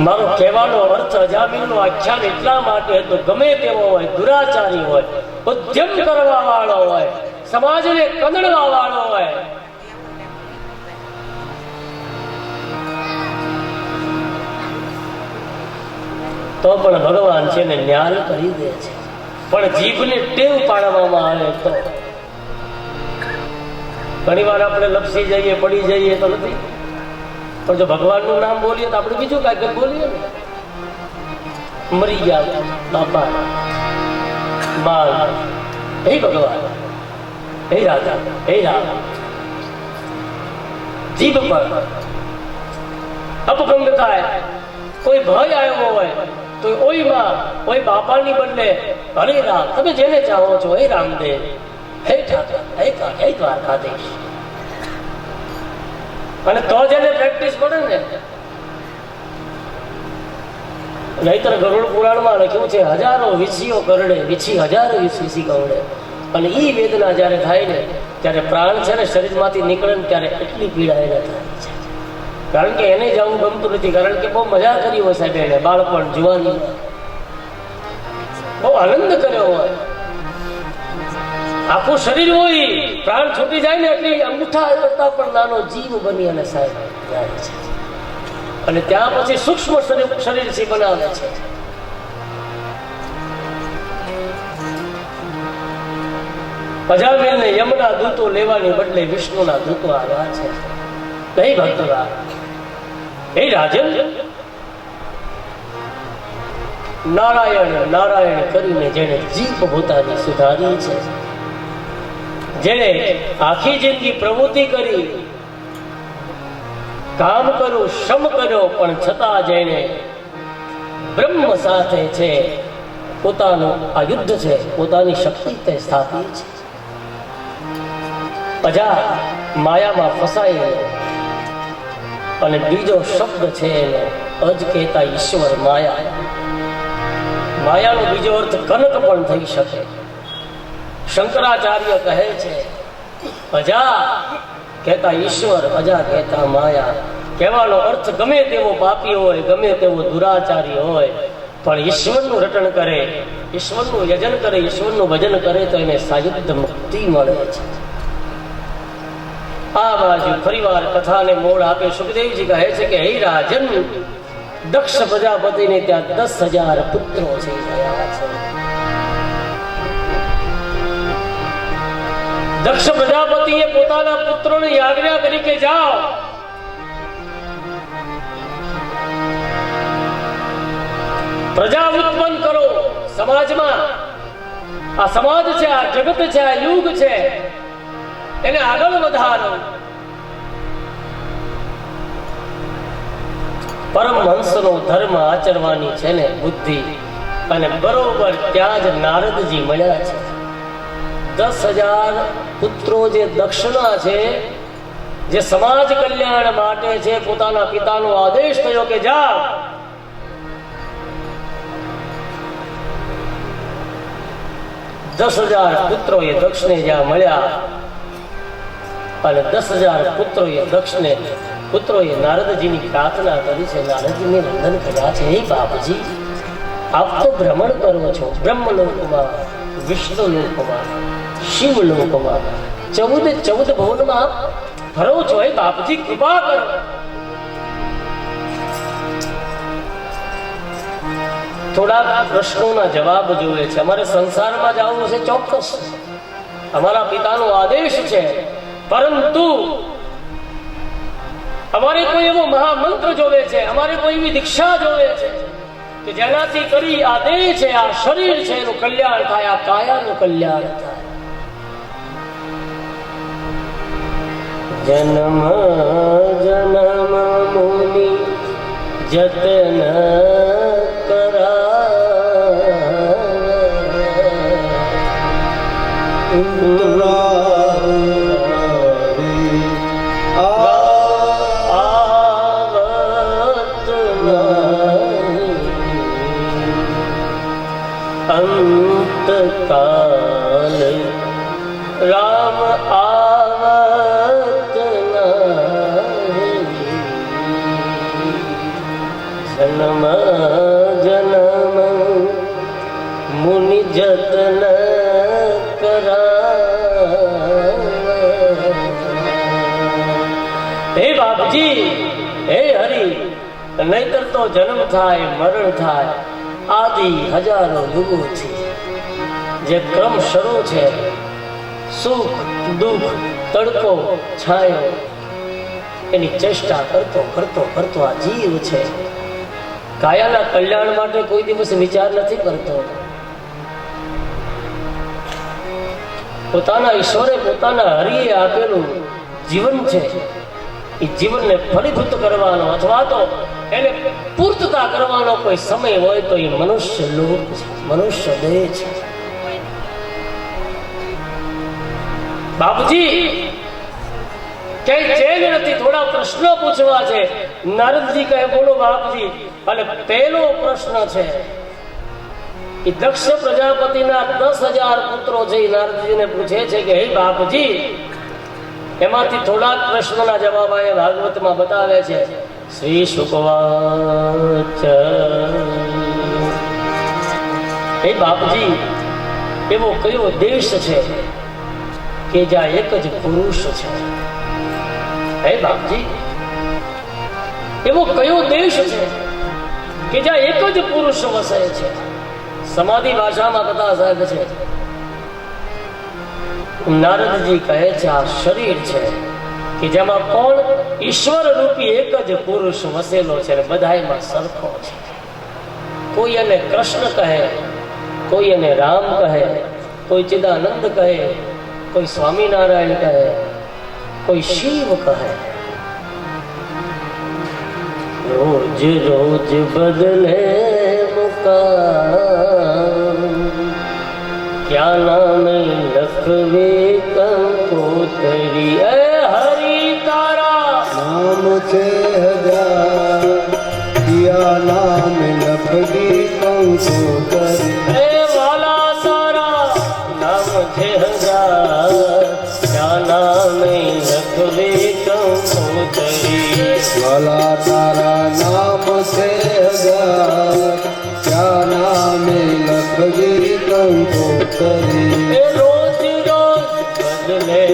મારો કહેવાનો અર્થ અજામિલનો આખ્યાન એટલા માટે હતું, ગમે તેવો હોય, દુરાચારી હોય, ઉદ્યમ કરવા વાળો હોય, સમાજને કદડવા વાળો હોય, તો પણ ભગવાન છે ને ન્યાય કરી દે છે. પણ જીભને ટેવ પાડવામાં આવે તો ઘણી વાર આપણે લપસી જઈએ, પડી જઈએ તો નથી, પણ જો ભગવાનનું નામ બોલીએ તો આપણે બીજું કાંઈ બોલીએ ને, મરી ગયા બાપા, બાળ, હે ભગવાન, હે રાજા, હે રામ, જીભ પર અપભંગ થાય. કોઈ ભય આવ્યો હોય તો ઓયમાં કોઈ બાપાની બદલે હરે રામ, તમે જેને ચાહો છો, હે રામદેવ, હે ઠાકર, હે દ્વારકાધીશ. અને તો જેને પ્રેક્ટિસ પડે ને, નહીતર ગરુડ પુરાણમાં લખ્યું છે હજારો વીછીઓ કરડે, વીછી હજારો વીછી કરડે, અને ઈ વેદના જયારે થાય ને ત્યારે પ્રાણ છે ને શરીરમાંથી નીકળે ને ત્યારે એટલી પીડા એને થાય છે. કારણ કે એને જવું ગમતું નથી, કારણ કે બહુ મજા કરી હોય સાહેબ, એને બાળપણ જુવાની બહુ આનંદ કર્યો હોય, આખું શરીર હોય, પ્રાણ છૂટી જાય ને એટલે અંગૂઠા કરતા પણ નાનો જીવ બની અને સાહેબ જાય છે. અને ત્યાં પછી સૂક્ષ્મ શરીર થી બનાવે છે. અજામિલને યમના દૂતો લેવાની બદલે વિષ્ણુના દૂતો આવ્યા છે. નહીં ભક્તરા, હે રાજન, નારાયણ નારાયણ કરીને જેને જીભ પોતાની સુધારી છે, જેને આખી જિંદગી પ્રવૃત્તિ કરી, કામ કર્યું, શ્રમ કર્યો, પણ છતાં જેને બ્રહ્મ સાથે છે પોતાનું આ યુદ્ધ છે, પોતાની શક્તિ તે સ્થાપી છે. અજા માયામાં ફસાયેલો, અને બીજો શબ્દ છે એને અજ કહેતા ઈશ્વર માયા. માયાનો બીજો અર્થ કનક પણ થઈ શકે. શંકરાચાર્ય કહે છે અજા કહેતા ઈશ્વર, અજા કહેતા માયા. કહેવાનો અર્થ ગમે તેવો પાપી હોય, ગમે તેવો દુરાચારી હોય, પણ ઈશ્વરનું રટણ કરે, ઈશ્વરનું યજન કરે, ઈશ્વરનું ભજન કરે તો એને સાયુદ્ધ મુક્તિ મળે છે. આ બાજુ ફરીવાર કથાને મોડ આપે સુખદેવજી કહે છે કે હે રાજન, દક્ષ પ્રજાપતિને ત્યાં 10,000 પુત્રો છે ગયા છે. દક્ષ પ્રજાપતિએ પોતાના પુત્રોને આજ્ઞા કરી કે જાઓ, પ્રજા ઉત્પન્ન કરો સમાજમાં. આ સમાજ છે, આ જગત છે, આ યુગ છે, એને આગળ વધારો. પરમહંસનો ધર્મ આચરવાની છે ને બુદ્ધિ. અને બરોબર ત્યાં જ નારદજી મળ્યા છે. 10,000 પુત્રો જે દક્ષિણા છે, જે સમાજ કલ્યાણ માટે છે, પોતાના પિતાનો આદેશ થયો કે જા, દસ 10,000 પુત્રો એ દક્ષને જ્યાં મળ્યા, અને 10,000 પુત્રોએ નારદજીની પ્રાર્થના કરી છે, નારદજીને વંદન કર્યા છે. હે બાપજી, આપ તો ભ્રમણ કરો છો બ્રહ્મલોકમાં, વિષ્ણુલોકમાં, શિવલોકમાં, 14 ભવનમાં ફરો છો. હે બાપજી, કૃપા કરો. થોડા પ્રશ્નોના જવાબ જોઈએ છે. અમારે સંસારમાં જવું છે ચોક્કસ, અમારા પિતાનો આદેશ છે, પરંતુ અમારે કોઈ એવો મહામંત્ર જોવે છે, અમારે કોઈ એવી દીક્ષા જોવે છે કે જેનાથી કરી આ દેહ છે, આ શરીર છે, એનું કલ્યાણ થાય, આ કાયાનું કલ્યાણ થાય. જન્મ જન્મ મુનિ જતન કાલ રામ આવત નહીં, જન્મ જન્મ મુનિ જતન કરા। હે બાપજી, હે હરિ, નહીતર તો જન્મ થાય મરણ થાય આદિ હજારો યુગોથી જે ક્રમ શરૂ છે, સુખ દુઃખ તડકો છાયો, એની ચેષ્ટા કરતો કરતો કરતો આ જીવ છે કાયાના કલ્યાણ માટે કોઈ દિવસ વિચાર નથી કરતો। પોતાના ઈશ્વરે પોતાના હરિએ આપેલું જીવન છે, એ જીવનને ફળીભૂત કરવાનો અથવા તો એને પૂર્તતા કરવાનો કોઈ સમય હોય તો એ મનુષ્ય લોક છે, મનુષ્ય દેહ છે। બાપજી કઈ ચેન નથી, થોડા પ્રશ્નો પૂછવા છે। નારદજી કહે બોલો બાપજી। અને પહેલો પ્રશ્ન છે એ દક્ષ પ્રજાપતિના 10,000 પુત્રો છે, નારદજીને પૂછે છે કે હે બાપજી, એમાંથી થોડાક પ્રશ્નના જવાબ આ ભાગવતમાં બતાવે છે। શ્રી શુકવાચ, હે બાપજી, એવો કયો દેશ છે કે જ્યાં એક જ પુરુષ છે? હે બાપજી, એવો કયો દેશ છે કે જ્યાં એક જ પુરુષ વસે છે? સમાધિ ભાષામાં કથા સાહેબ છે, નારદજી કહે છે આ શરીર છે કે જેમાં કોણ ઈશ્વર રૂપી એક જ પુરુષ વસેલો છે અને બધાયમાં સરખો છે। કોઈ એને કૃષ્ણ કહે, કોઈ એને રામ કહે, કોઈ ચિદાનંદ કહે, કોઈ સ્વામિનારાયણ કહે, કોઈ શિવ કહે। રોજ રોજ બદલે મુકામ, क्या नाम लखवे कंकोतरी। ए हरि तारा नाम से हजार, किया नाम लखवी कंकोतरी। ए वाला तारा नाम छे हजार, क्या नाम लखवे कंकोतरी। वाला तारा नाम से हजार, क्या नाम लखवी कंकोतरी। रोज रोज बदले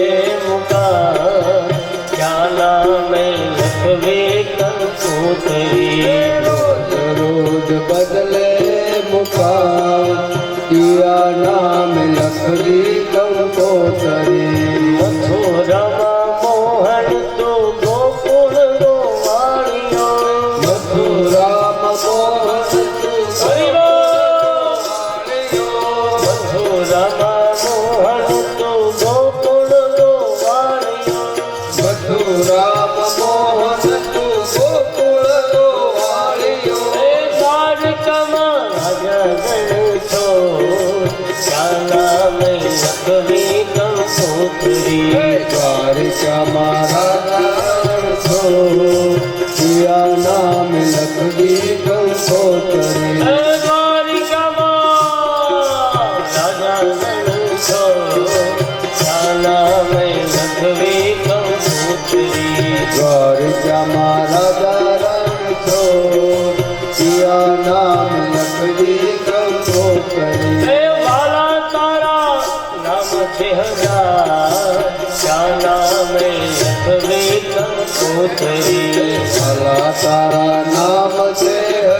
मुकाम, क्या नाम लखवे कंकोतरी। रोज रोज बदले मुकाम, किया नाम लखवी कंकोतरी। मथुराમાં મોહન તો ગોકુળ ગોવાળિયો, મથુરામાં મોહન તું મથુરામાં મોહન તો ગોકુળ ગોવાળિયો। મથુરામાં મોહન તું ગોકુળ ગોવાળિયો। એ દ્વારકામાં રાજા ગણ છો, ક્યાં નામ લખવી કંકોતરી। દ્વારકામાં રાજા છો, કિયા નામ લખવી કંકોતરી। એ દ્વારકામાં રાજા ગણ છો, ક્યાં નામ લખવી કંકોતરી। દ્વારકામાં રાજા રણ છો, કિયા નામ લખવી કંકોતરી। એ વાલા તારા નામ છે હજાર, ક્યાં નામ લખવી કંકોતરી। ભલા તારા નામ છે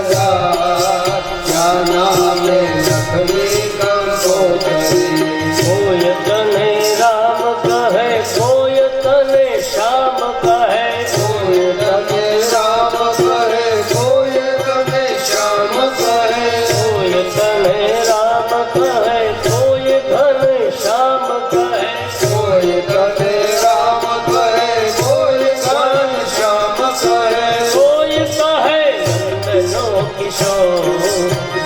હજાર, ક્યાં નામ લખવી કંકોતરી। કોઈ તને રામ કહે, કોઈ તને શ્યામ કહે, કોઈ તને રામ કહે, કોઈ તને શ્યામ કહે। કોઈ તને રામ કહે, કોઈ તને શ્યામ કહે, કોઈ તને રામ કહે, કોઈ ઘન શ્યામ કહે। કોઈ કહે નંદનો કિશોર,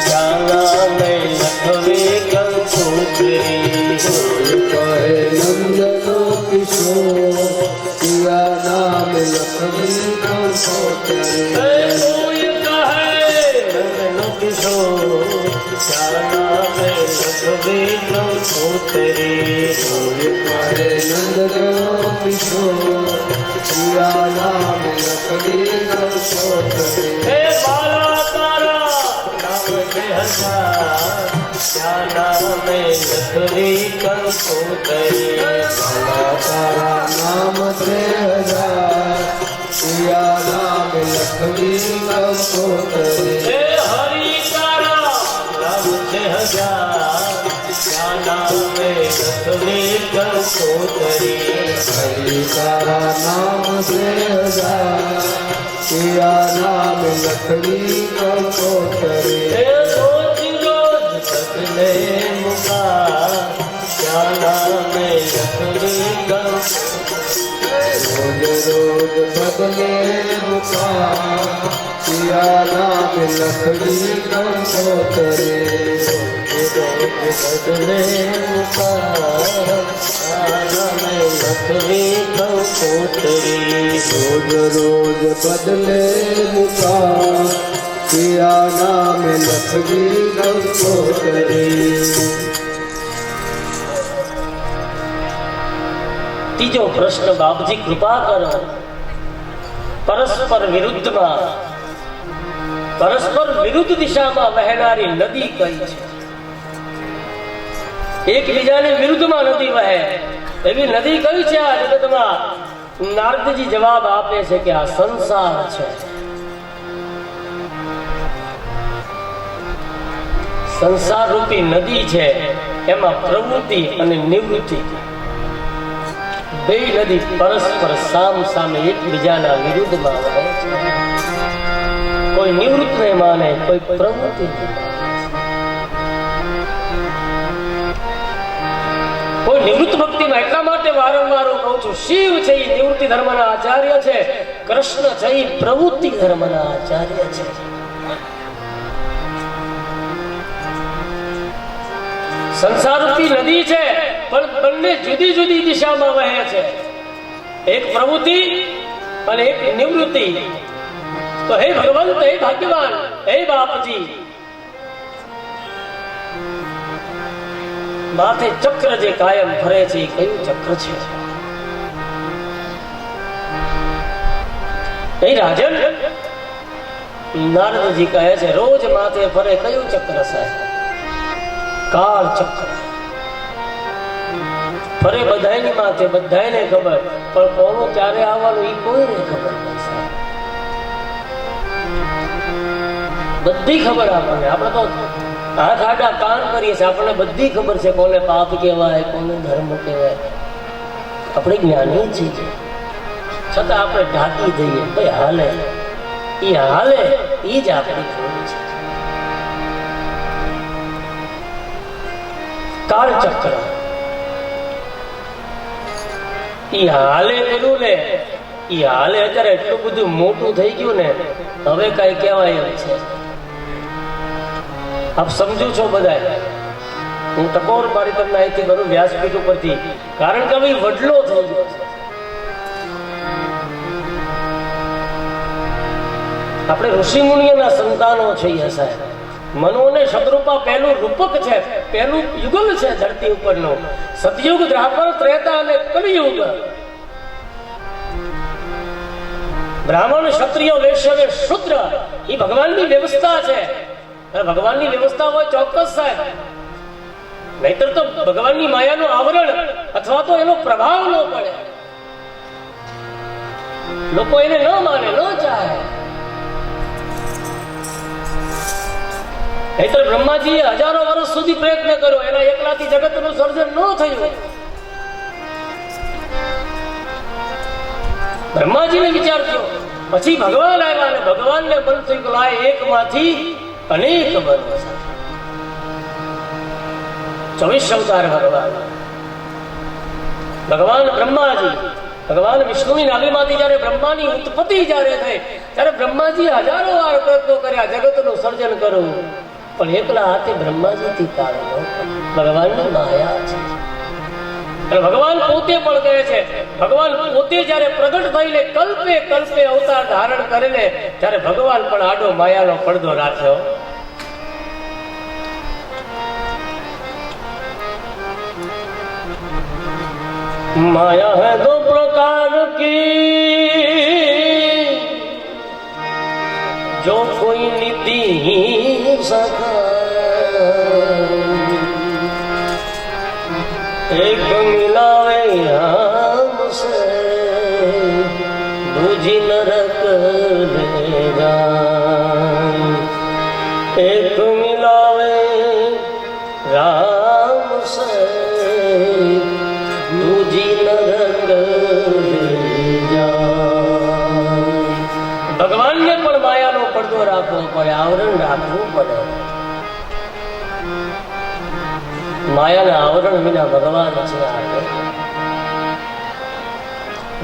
ક્યાં નામ લખવી કંકોતરી। કોઈ કહે નંદનો કિશોર, કિયા નામ લખવી કંકોતરી। કોઈ કહે નંદનો કિશો શ્યાના મેં લખવી કંકોતરી કોઈ કહે નંદનો કિશોર સિયા નામ લખવી કંકોતરી હે બાલા તારા નામ છે હજાર શ્યાના મેં લખવી કંકોતરી ભલા તારા નામ છે હજાર સિયા નામ લખવી કંકોતરી હે હરિ તારા નામ છે હજાર શ્યાના મેં લખવી કંકોતરી હરિ તારા નામ છે હજાર સિયા નામ લખવી કંકોતરી હે રોજ રોજ સતને મુકા શ્યાના મેં લખવી કંકોતરી રોજ રોજ બદલે મુકા સિયા નામ લખવી કંકોતરી બદલે લખવી કંકોતરી રોજ રોજ બદલે મુકા સિયા નામ લખવી કંકોતરી ત્રીજો પ્રશ્ન બાપજી કૃપા કરો પરસ્પર વિરુદ્ધમાં પરસ્પર વિરુદ્ધ દિશામાં વહેનારી નદી કઈ છે એકબીજાની વિરુદ્ધમાં નદી વહે એવી નદી કઈ છે આ જગતમાં નારદજી જવાબ આપે છે કે આ સંસાર છે સંસાર રૂપી નદી છે એમાં પ્રવૃત્તિ અને નિવૃત્તિ બે નદી પરસ્પર સામ સામે એકબીજાના વિરુદ્ધમાં વહે છે કોઈ નિવૃત્તિને માને કોઈ પ્રવૃત્તિ કોઈ નિવૃત્ત ભક્તિમાં એટલા માટે વારંવાર હું કહું છું શિવ છે એ નિવૃત્તિ ધર્મના આચાર્ય છે કૃષ્ણ છે એ પ્રવૃત્તિ ધર્મના આચાર્ય છે સંસાર રૂપી નદી છે પણ બંને જુદી જુદી દિશામાં વહે છે એક પ્રવૃત્તિ અને એક નિવૃત્તિ તો હે ભગવંત હે ભાગ્યવાન હે બાપજી માથે ચક્ર જે કાયમ ફરે છે એ કયું ચક્ર છે એ રાજન નારદજી કહે છે રોજ માથે ફરે કયું ચક્ર સાહેબ કાળ ચક્ર ફરે બધાયની માથે બધાયને ખબર પણ કોનું ક્યારે આવવાનું એ કોઈને ખબર નથી સાહેબ બધી ખબર આપણને આપણે તો હાથ આડા કાન કરીએ છીએ આપણને બધી ખબર છે કોને પાપ કહેવાય કોને ધર્મ કહેવાય આપણે જ્ઞાની છીએ છતાં આપણે ઢાંકી દઈએ ભાઈ હાલે એ જ આપણી ખબર છે કાળચક્ર ઈ હાલે પેલું ને ઈ હાલે અત્યારે એટલું બધું મોટું થઈ ગયું ને હવે કઈ કહેવાય એમ છે આપ સમજો છો બધા હું ટકોર મારી તમને અહીંથી કરું વ્યાસપીઠ ઉપરથી કારણ કે હવે વડલો થઈ ગયો છે આપણે ઋષિ મુનિઓના સંતાનો છીએ સાહેબ મનોને શબ્દરૂપા પહેલું રૂપક છે પહેલું યુગલ છે ધરતી ઉપરનું સતયુગ દ્વાપર ત્રેતા અને કલિયુગ બ્રાહ્મણ ક્ષત્રિય વૈશ્ય અને શૂદ્ર એ ભગવાનની વ્યવસ્થા છે ભગવાનની વ્યવસ્થા હોય ચોક્કસ સાહેબ નહીતર તો ભગવાનની માયાનું આવરણ અથવા તો એનો પ્રભાવ ન પડે લોકો એને ન માને ન ચાહે નહીતર બ્રહ્માજીએ હજારો વર્ષ સુધી પ્રયત્ન કર્યો એના એકલાથી જગતનું સર્જન ન થયું બ્રહ્માજીને વિચાર થયો પછી ભગવાન આવ્યા અને ભગવાનને મન થયું કે લાય એકમાંથી અનેક બનો 24 અવતાર ભગવાન બ્રહ્માજી ભગવાન વિષ્ણુની નાભીમાંથી જયારે બ્રહ્માની ઉત્પત્તિ જયારે થઈ ત્યારે બ્રહ્માજી હજારો વાર પ્રયત્નો કર્યા જગતનું સર્જન કરવું પણ એકલા હાથે બ્રહ્માજીથી કાઢે ભગવાનની માયા છે અને ભગવાન પોતે પણ કહે છે ભગવાન પોતે જયારે પ્રગટ થઈને કલ્પે કલ્પે અવતાર ધારણ કરીને ત્યારે ભગવાન પણ આડો માયાનો પડદો રાખ્યો माया है दो प्रकार की, जो कोई नीति ही सका। एक मिलावे हमसे, दूजी नरक ले जाए। एक मिलावे राम से, दूजी नरक ले जाए। भगवान ने पण माया नो પડદો રાખવો પડે, આવરણ રાખવું પડે। માયાના આવરણ વિના ભગવાન છે આગળ।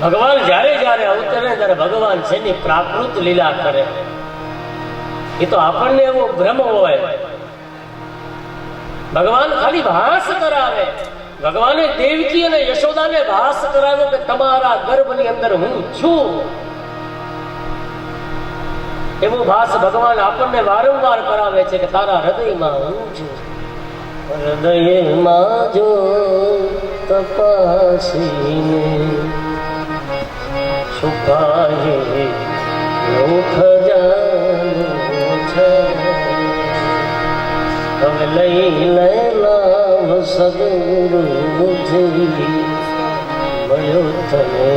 ભગવાન જ્યારે જ્યારે અવતરે ત્યારે ભગવાન છે ની પ્રાકૃત લીલા કરે। એ તો આપણને એવો ભ્રમ હોય, ભગવાન ખાલી ભાસ કરાવે। ભગવાને દેવકી અને યશોદાને ભાસ કરાવ્યો કે તમારા ગર્ભની અંદર હું છું। એવો ભાસ ભગવાન આપણને વારંવાર કરાવે છે કે તારા હૃદયમાં હું છું। હૃદયમાં જો તપાસીને છુપાય નો ખજાનો છે। હવે લઈ લેલા સદગુરુજી, મળ્યો તને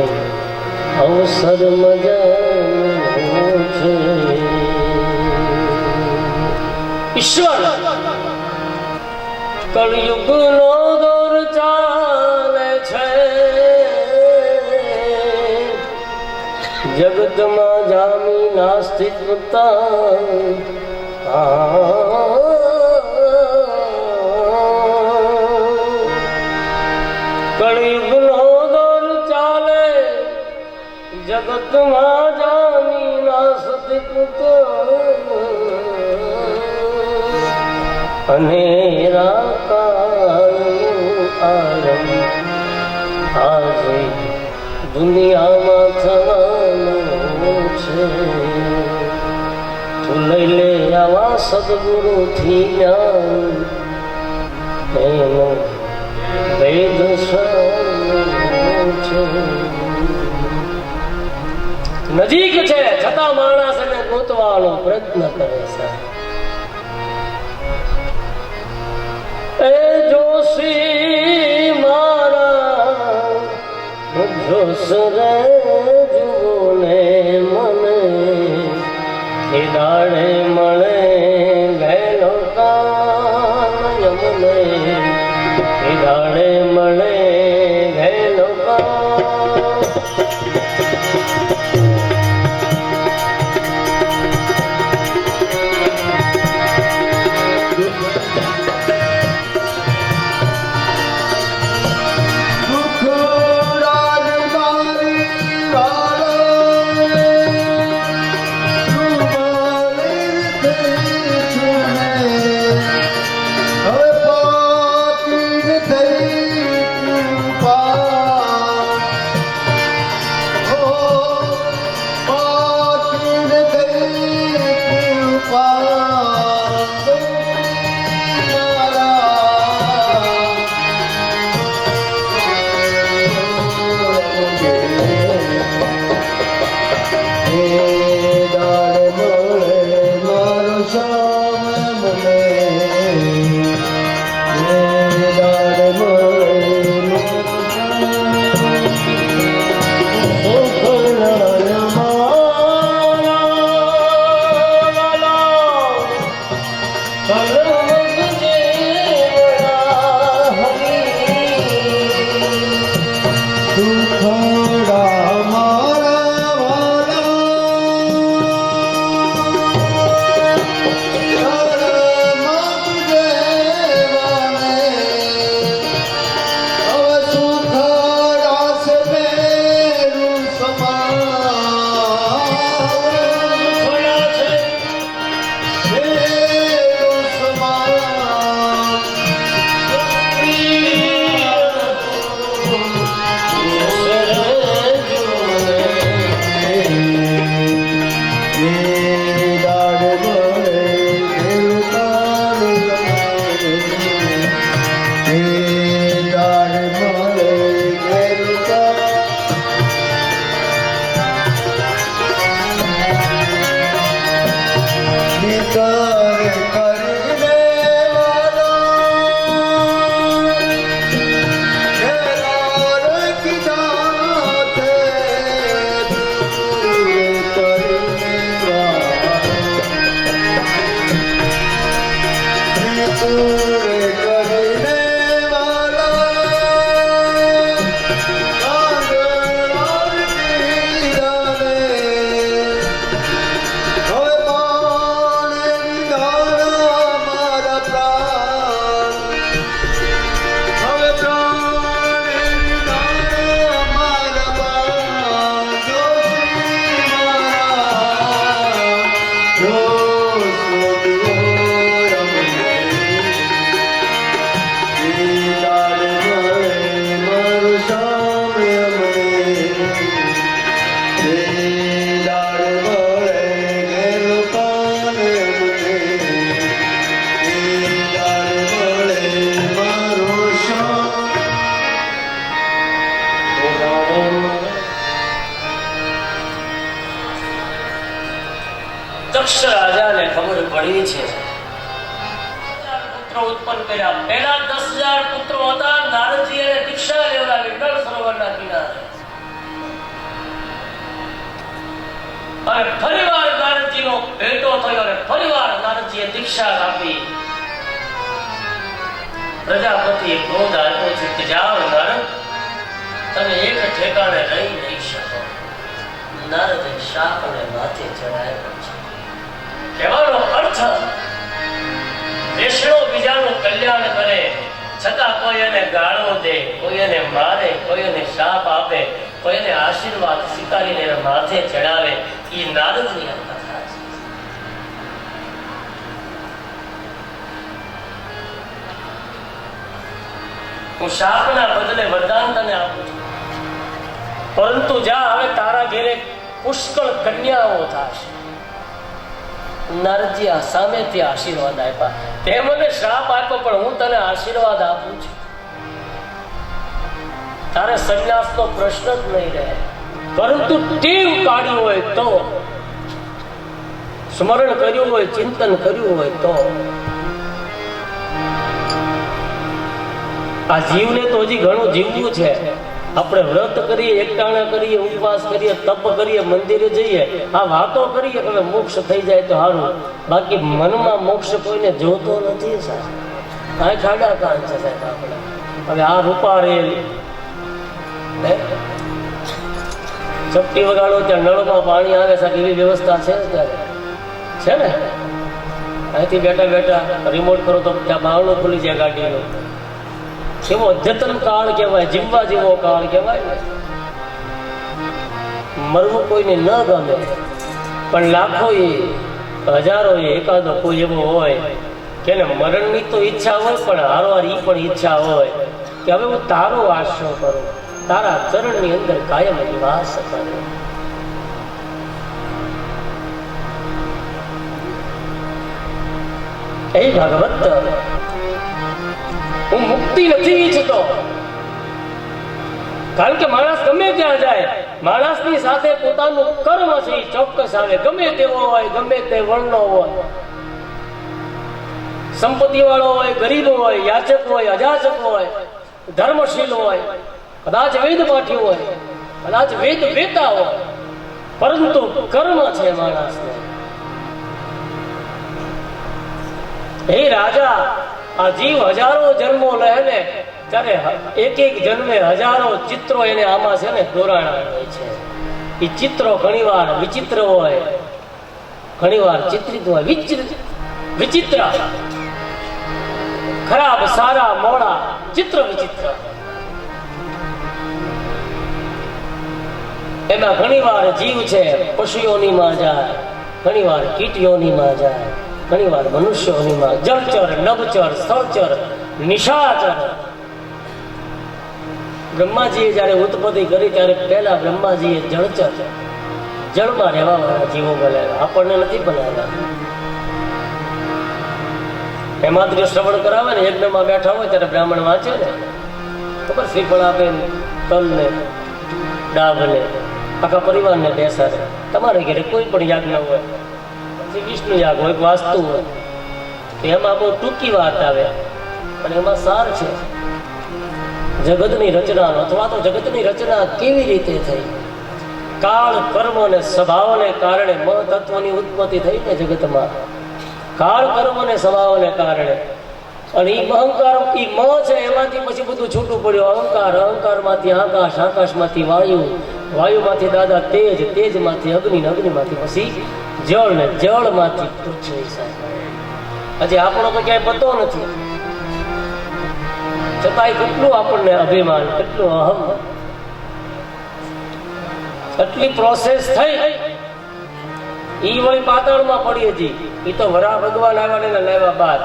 અવસર મજાનો છે। ઈશ્વર કળયુગ નો દોર ચાલે છે। જગતમાં જામી નાસ્તિકતા, કળયુગ નો દોર ચાલે। જગતમાં જામી નાસ્તિકતા, અનેરા કાળનું આરંભ આજે દુનિયામાં થવાનું છે। તું લઈ લે આવા સદગુરુથી જ્ઞાન, એનો વેદ છે। નજીક છે છતાં માણસ એને ગોતવાનો પ્રયત્ન કરે છે। એ જોશી મારા જોસરે જુઓને મને, એ દાડે મળે ગયેલો કાય મને, એ દાડે મળે ગયેલો દક્ષ રાજાને ખબર પડી છે પુત્રો ઉત્પન્ન કર્યા. પહેલા 10,000 પુત્રો હતા. નારદજી એને દીક્ષા લેવડાવી નળ સરોવરના કિનારે. અને ફરીવાર નારદજીનો ભેટો થયો અને ફરીવાર નારદજીએ દીક્ષા આપી. પ્રજાપતિએ ક્રોધ આપ્યો છે કે જાઓ નારદ, તમે એક ઠેકાણે રહી નહીં શકો. નારદે શાપને માથે ચડાવ્યો છે. કહેવાનો અર્થ, દેશનો બીજાનું કલ્યાણ કરે છતાં કોઈ એને ગાળો દે, કોઈ એને મારે, કોઈ એને શાપ આપે, કોઈ એને આશીર્વાદ સ્વીકારીને એના માથે ચડાવે, એ નારદની આ કથા છે. હું શાપના બદલે વરદાન તને આપું છું, પરંતુ જા હવે તારા ઘેરે પુષ્કળ કન્યાઓ થશે. નારદજી આ સામેથી આશીર્વાદ આપ્યા. તે મને શ્રાપ આપ્યો પણ હું તને આશીર્વાદ આપું છું. તારે સંન્યાસનો પ્રશ્ન જ નહીં રહે, પરંતુ ટેવ કાઢ્યું હોય તો, સ્મરણ કર્યું હોય, ચિંતન કર્યું હોય તો. આ જીવને તો હજી ઘણું જીવવું છે. આપણે વ્રત કરીએ, એકટાણા કરીએ, ઉપવાસ કરીએ, તપ કરીએ, મંદિરે જઈએ, આ વાતો કરીએ કે મોક્ષ થઈ જાય તો સારું. બાકી મનમાં મોક્ષ કોઈને જોતો નથી સાહેબ. આ ખાડા કાન છે સાહેબ આપણે. હવે આ રૂપારેલ ચપટી વગાડો ત્યાં નળમાં પાણી આવે સાહેબ, એવી વ્યવસ્થા છે અત્યારે, છે ને? અહીંથી બેઠા બેઠા રિમોટ કરો તો ત્યાં બાવણું ખુલી જાય ગાડીનો. એવો અદ્યતન કાળ કહેવાય, જીવવા જેવો કાળ કહેવાય. મરવું કોઈને ન ગમે, પણ લાખો હજારો એકાદો કોઈ એવો હોય કે મરણની તો ઈચ્છા હોય, પણ હારવાર ઈ પણ ઈચ્છા હોય કે હવે હું તારો આશ્રય કરું, તારા ચરણની અંદર કાયમ નિવાસ કરું. એ ભગવત, હું મુક્તિ નથી ઈચ્છતો. કારણ કે માણસ ગમે ત્યાં જાય, માણસની સાથે પોતાનું કર્મ છે એ ચોક્કસ આવે. ગમે તેવો હોય, ગમે તે વર્ણનો હોય, સંપત્તિ વાળો હોય, ગરીબ હોય, યાચક હોય, અજાચક હોય, ધર્મશીલ હોય, કદાચ વેદ પાઠી હોય, કદાચ વેદ વેતા હોય, પરંતુ કર્મ છે માણસને. હે રાજા, આ જીવ હજારો જન્મો લે ને, ત્યારે એક એક જન્મે હજારો ચિત્રો એને આમાં છે ને દોરાણા હોય છે. એ ચિત્રો ઘણીવાર વિચિત્ર હોય, ઘણીવાર ચિત્રિત હોય. વિચિત્ર, ખરાબ, સારા, મોડા, ચિત્ર વિચિત્ર. એમાં ઘણીવાર જીવ છે પશુઓનીમાં જાય, ઘણીવાર કીટીઓનીમાં જાય, ઘણીવાર મનુષ્યોનીમાં, જળચર, નભચર, સ્થળચર, નિશાચર. બ્રહ્માજીએ જયારે ઉત્પત્તિ કરી ત્યારે પહેલા બ્રહ્માજીએ જળચર, જળમાં રહેવા વાળા જીવો બનાવ્યા, આપણને નથી બનાવ્યા. એમાંથી શ્રવણ કરાવે ને, યજ્ઞમાં બેઠા હોય ત્યારે બ્રાહ્મણ વાંચે ને, ખબર શ્રીફળ આપે, તલ ને ડાભ ને આખા પરિવારને બેસાડે. તમારે ઘરે કોઈ પણ યાજ્ઞ હોય, શ્રી વિષ્ણુ યાગ હોય, વાસ્તુ હોય, એમાં બહુ ટૂંકી વાત આવે અને એમાં સાર છે જગતની રચનાનો, અથવા તો જગતની રચના કેવી રીતે થઈ. કાળ, કર્મ અને સ્વભાવને કારણે મ તત્વની ઉત્પત્તિ થઈ ને જગતમાં. કાળ, કર્મ અને સ્વભાવને કારણે. અને એ અહંકાર, એ મ છે, એમાંથી પછી બધું છૂટું પડ્યું. અહંકાર, અહંકારમાંથી આકાશ, આકાશમાંથી વાયુ, વાયુમાંથી દાદા તેજ, તેજમાંથી અગ્નિ, અગ્નિમાંથી પછી જળ, ને જળમાંથી પૃથ્વી. સાહેબ હજી આપણો તો ક્યાંય પતો નથી, છતાંય કેટલું આપણને અભિમાન, કેટલું અહમ. કેટલી પ્રોસેસ થઈ. ઈ વળી પાતાળમાં પડી હતી. ઈ તો વરા ભગવાન આવ્યા ને લાવ્યા બાદ,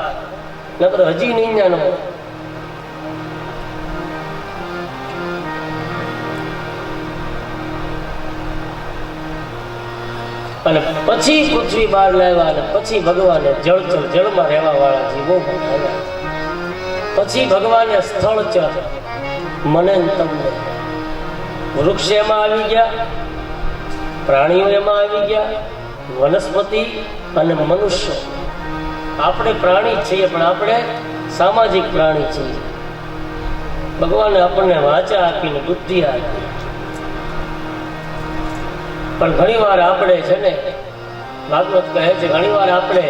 નકર હજી નહીં જાણો. અને પછી પૃથ્વી બહાર લાવ્યા, અને પછી ભગવાને જળમાં રહેવા વાળા જીવો બનાવ્યા. પછી ભગવાને સ્થળ ચર, મને તમને, વૃક્ષ એમાં આવી ગયા, પ્રાણીઓ એમાં આવી ગયા, વનસ્પતિ અને મનુષ્ય. આપણે પ્રાણી છીએ, પણ આપણે સામાજિક પ્રાણી છીએ. ભગવાને આપણને વાચા આપીને બુદ્ધિ આપી, પણ ઘણી વાર આપણે છે ને, ભાગવત કહે છે, ઘણી વાર આપણે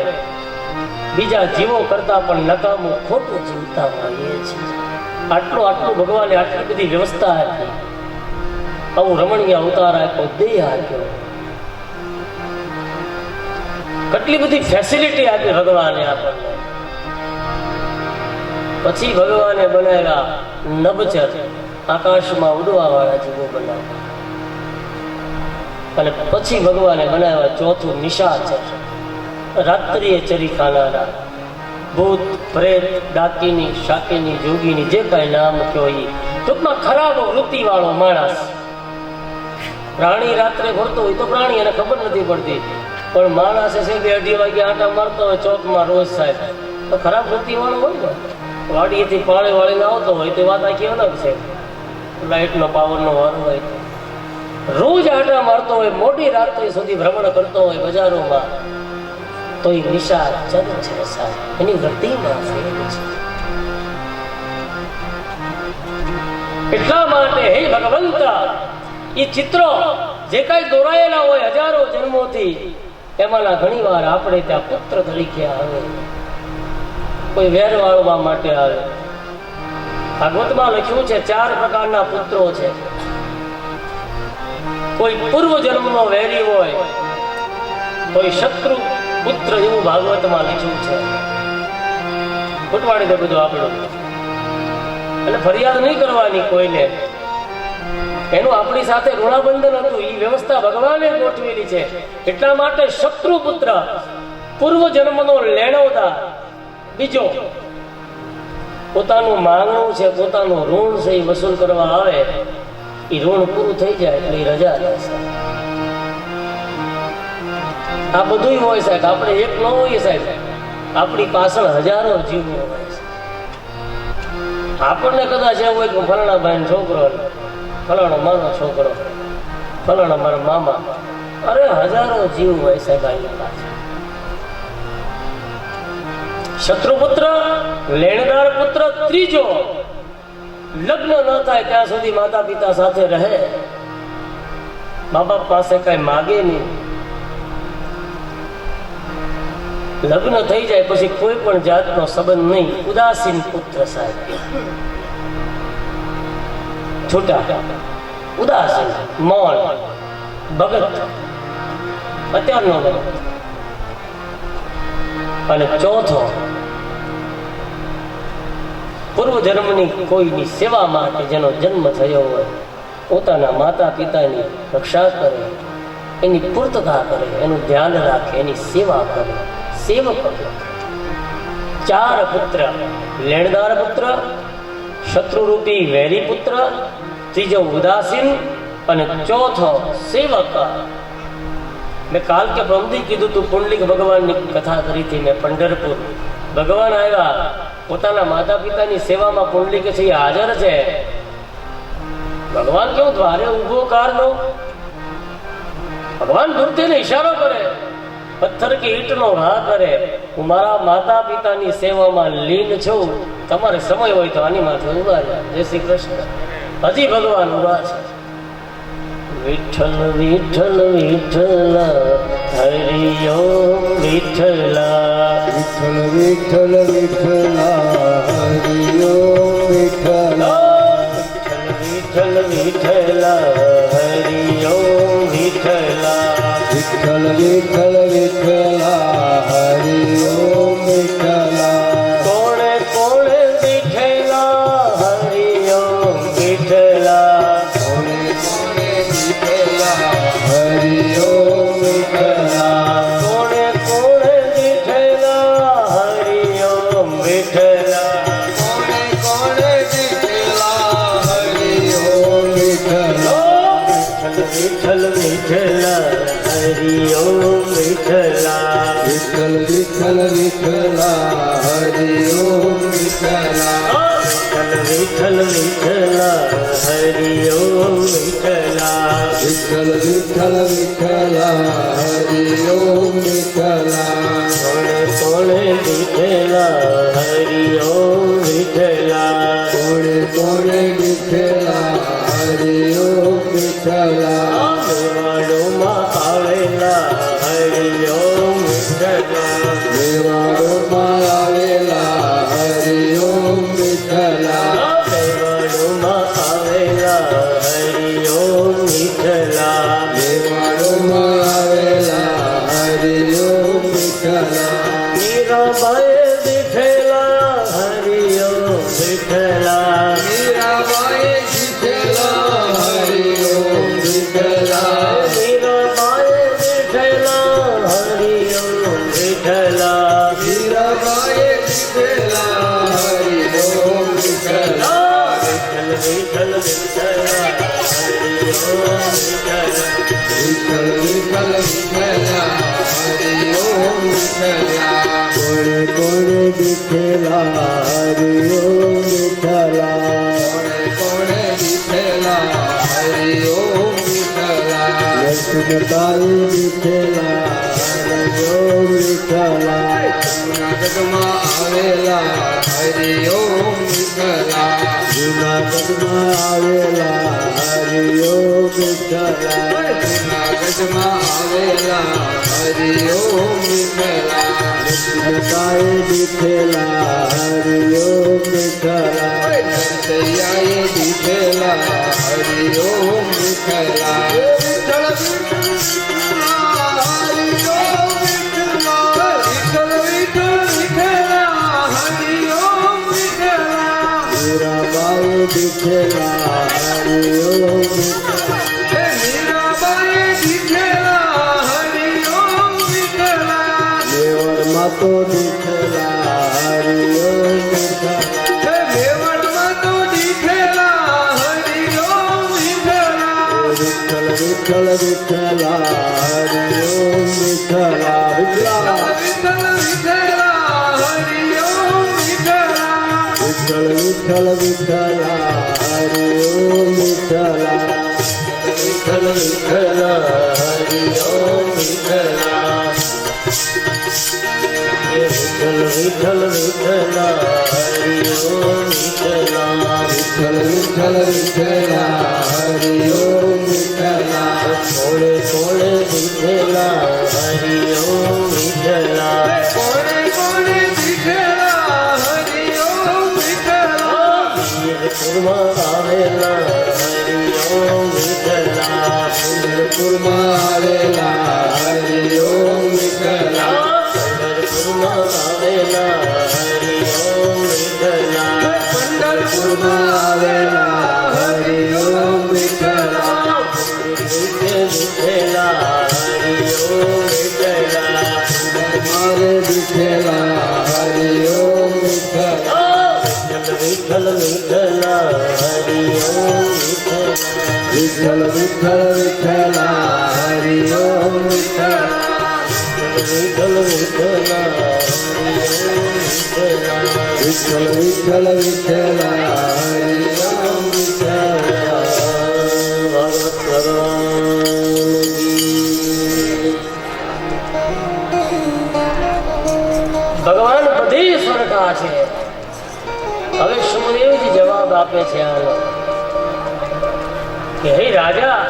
બીજા જીવો કરતા પણ નકામું ખોટું જીવતા હોઈએ છીએ. આટલું ભગવાને આટલી બધી વ્યવસ્થા આપી, આવું રમણીય અવતાર આપ્યો, દેહ આપ્યો, કેટલી બધી ફેસિલિટી આપી ભગવાને આપણને. પછી ભગવાને બનાવ્યા નભચર, આકાશમાં ઉડવા વાળા જીવો બનાવ્યા. અને પછી ભગવાને બનાવ્યા ચોથું નિશાચર, રાત્રિએ ચરી ખાનારા, ભૂત, પ્રેત, ડાકીની, શાકીની, જોગીની, જે કઈ નામ કયો એ, ટૂંકમાં ખરાબ વૃત્તિ વાળો માણસ. પ્રાણી રાત્રે ફરતો હોય તો પ્રાણી એને ખબર નથી પડતી, પણ માણસ છે 2-2 વાગે આંટા મારતો હોય ચોકમાં રોજ, સાહેબ તો ખરાબ વૃત્તિ વાળો હોય ને, વાડીએથી પાણી વાળીને આવતો હોય તો વાત આખી અલગ છે. લાઇટનો પાવરનો વાર હોય, રોજ આંટા મારતો હોય, મોટી રાત્રિ સુધી ભ્રમણ કરતો હોય બજારોમાં, તો એ નિશાચર છે સાહેબ. એની વૃત્તિમાં ફેર છે. એટલા માટે હે ભગવંતા, એ ચિત્રો જે કઈ દોરાયેલા હોય હજારો જન્મોથી, એમાંના ઘણી વાર આપણે ત્યાં પુત્ર તરીકે આવે, કોઈ વેર વાળવા માટે આવે. ભાગવતમાં લખ્યું છે 4 પ્રકારના પુત્રો છે. કોઈ પૂર્વ જન્મનો વેરી હોય, કોઈ શત્રુ પુત્ર, એવું ભાગવતમાં લખ્યું છે. ફૂટવાડી દે બધું આપણું, એટલે ફરિયાદ નહીં કરવાની કોઈને. એનું આપણી સાથે ઋણાબંધન હતું, એ વ્યવસ્થા ભગવાને ગોઠવેલી છે. એટલા માટે શત્રુ પુત્ર, પૂર્વ જન્મનો લેણોદાર. બીજો, પોતાનું માંગણું છે, પોતાનું ઋણ છે, એ વસૂલ કરવા આવે, એ ઋણ પૂરું થઈ જાય એટલે એ રજા રહેશે. આ બધું હોય સાહેબ, આપણે એક ન હોઈએ સાહેબ, આપણી પાછળ હજારો જીવો હોય છે. આપણને કદાચ એવું હોય કે ફલાણા ભાઈ છોકરો, ફલાણો મારો છોકરો, ફલાણા મારા મામા, અરે હજારો જીવ હોય સાહેબ આની પાછળ. શત્રુપુત્ર, લેણદાર પુત્ર. ત્રીજો, લગ્ન ન થાય ત્યાં સુધી માતા પિતા સાથે રહે, મા બાપ પાસે કઈ માગે નહીં. લગ્ન થઈ જાય પછી કોઈ પણ જાતનો સંબંધ નહીં. ઉદાસીન પુત્ર સાહેબ, છૂટા, ઉદાસીન, મૌન, ભગત, અત્યારનો ભગત. અને ચોથો, પૂર્વ જન્મની કોઈની સેવા માટે જેનો જન્મ થયો હોય, પોતાના માતા પિતાની રક્ષા કરે, એની પૂર્તતા કરે, એનું ધ્યાન રાખે, એની સેવા કરે, સેવક. 4 પુત્ર, લેણદાર પુત્ર, શત્રુરૂપી વેરી પુત્ર, ત્રીજો ઉદાસીન, અને ચોથો સેવક. મેં કાલ કે પ્રમદી કીધું તું, પુંડલિક ભગવાનની કથા કરી હતી મેં. પંઢરપુર ભગવાન આવ્યા, પોતાના માતા પિતાની સેવામાં પુંડલિક છે એ હાજર છે. ભગવાન કેવું દ્વારે ઉભો કારનો, ભગવાન દૂરથી ઈશારો કરે, પથ્થર કે ઈંટનો ઘા કરે. હું મારા માતા પિતાની સેવામાં લીન છું. તમારે સમય હોય તો આની માથે ઉભા રહો. જય શ્રી કૃષ્ણ. હજી ભગવાન ઉભા છે. વિઠ્ઠલ વિઠ્ઠલ વિઠ્ઠલ હરિ ઓમ વિઠ્ઠલ. વિઠ્ઠલ વિઠ્ઠલ વિઠ્ઠલ હરિ ઓમ વિઠ્ઠલ. વિઠ્ઠલ વિઠ્ઠલ હરિ ઓમ વિઠ્ઠલ. વિઠ્ઠલ વિઠ્ઠલ વિઠ્ઠલ હરિ ઓમ વિઠ્ઠલ. કોણે કોણે વિઠ્ઠલા હરિ ઓમ વિઠ્ઠલા. કોણે કોણે વિઠ્ઠલા હરિ ઓમ વિઠ્ઠલા. કોણે કોણે વિઠ્ઠલા હરિ ઓમ વિઠ્ઠલા. કોણે કોણે વિઠ્ઠલા હરિ ઓમ વિઠ્ઠલા. વિઠ્ઠલ વિઠ્ઠલ હરિ ઓમ વિઠ્ઠલા. વિઠ્ઠલ વિઠ્ઠલ વિઠ્ઠલા હરિ ઓમ વિઠ્ઠલા. વિઠ્ઠલ વિઠ્ઠલ હરિ ઓમ વિઠ્ઠલા. વિઠ્ઠલ વિઠ્ઠલ વિઠ્ઠલા હરિ ઓમ વિઠ્ઠલા. કોણે કોણે વિઠ્ઠલા હરિ ઓમ વિઠ્ઠલા. કોણે કોણે વિઠ્ઠલા હરિ ઓમ વિઠ્ઠલા. મેવાડોમાં આવેલા હરિ ઓમ વિઠ્ઠલા. મેવાડોમાં આવેલા હરિ ઓમ વિઠ્ઠલા. મેવાડોમાં આવેલા હરિ ઓમ વિઠ્ઠલા. મેવાડોમાં આવેલા હરિ ઓમ વિઠ્ઠલા. મીરાબાઈએ વિઠ્ઠલા હરિ ઓમ વિઠ્ઠલા. મીરાબાઈએ વિઠ્ઠલા હરિ ઓમ વિઠ્ઠલા. મીરાબાઈએ વિઠ્ઠલા હરિ ઓમ વિઠ્ઠલા. મીરાબાઈએ વિઠ્ઠલા હરિ ઓમ વિઠ્ઠલા. વિઠ્ઠલ વિઠ્ઠલ વિઠ્ઠલા હરિ ઓમ વિઠ્ઠલા. વિઠ્ઠલ વિઠ્ઠલ વિઠ્ઠલા હરિ ઓમ વિઠ્ઠલા. કોણે કોણે વિઠ્ઠલા હરિ ઓમ વિઠ્ઠલા. કોણે કોણે વિઠ્ઠલા હરિ ઓમ વિઠ્ઠલા. નરસિંહતાઈ વિઠ્ઠલા હરિ ઓમ વિઠ્ઠલા. જૂનાગઢમાં આવેલા હરિ ઓમ વિઠ્ઠલા. જૂનાગઢમાં આવેલા હરિ ઓમ વિઠ્ઠલા. જૂનાગઢમાં આવેલા હરિ ઓમ વિઠ્ઠલા. નરસિંહતાઈ વિઠ્ઠલા હરિ ઓમ વિઠ્ઠલા. નરસૈયાએ વિઠ્ઠલા હરિ ઓમ વિઠ્ઠલા. વિઠ્ઠલ વિઠ્ઠલા હરિ ઓમ વિઠ્ઠલા. વિઠ્ઠલ વિઠ્ઠલ વિઠ્ઠલા હરિ ઓમ વિઠ્ઠલા. મીરાબાઈ વિઠ્ઠલા હરિ ઓમ વિઠ્ઠલા. મીરાબાઈ વિઠ્ઠલા હરિ ઓમ વિઠ્ઠલા. મેવાડમાં તો વિઠ્ઠલા હરિ ઓમ વિઠ્ઠલા. મેવાડમાં તો વિઠ્ઠલા હરિ ઓમ વિઠ્ઠલા. વિઠ્ઠલ વિઠ્ઠલ વિઠ્ઠલા હરિ ઓમ વિઠ્ઠલા. વિઠ્ઠલા વિઠ્ઠલ વિઠ્ઠલા હરિ ઓમ વિઠ્ઠલા. વિઠ્ઠલ વિઠ્ઠલ વિઠ્ઠલા હરિ ઓમ વિઠ્ઠલા. વિઠ્ઠલ વિઠ્ઠલા હરિ ઓમ વિઠ્ઠલા. વિઠ્ઠલ વિઠ્ઠલ વિઠ્ઠલા હરિ ઓમ વિઠ્ઠલા. વિઠ્ઠલ વિઠ્ઠલ વિઠ્ઠલા હરિ ઓમ વિઠ્ઠલા. કોણે કોણે વિઠ્ઠલા હરિ ઓમ વિઠ્ઠલા. કોણે કોણે વિઠ્ઠલા હરિ ઓમ વિઠ્ઠલા. વીરપુરમાં આવેલા હરિ ઓમ વિઠ્ઠલા. પંઢરપુરમાં આવેલા હરિ ઓમ વિઠ્ઠલા. પંઢરપુરમાં આવેલા હરિ ઓમ વિઠ્ઠલા. પંઢરપુરમાં આવેલા હરિ ઓમ વિઠ્ઠલા. વિઠ્ઠલા હરિ ઓમ વિઠ્ઠલા. મારે વિઠ્ઠલા હરિ ઓમ વિઠ્ઠલા. વિઠ્ઠલ વિઠ્ઠલા હરિ ઓમ વિઠ્ઠલા. વિઠ્ઠલ વિઠ્ઠલ વિઠ્ઠલા હરિ ઓમ વિઠ્ઠલા. વિઠ્ઠલ વિઠ્ઠલા હરિ ઓમ વિઠ્ઠલા. વિઠ્ઠલ વિઠ્ઠલ વિઠ્ઠલા હરિ ઓમ વિઠ્ઠલા. ભગવત ભગવાન કી ભગવાન બધી સરખા છે. હવે સુખદેવજી જવાબ આપે છે આનો કે હે રાજા,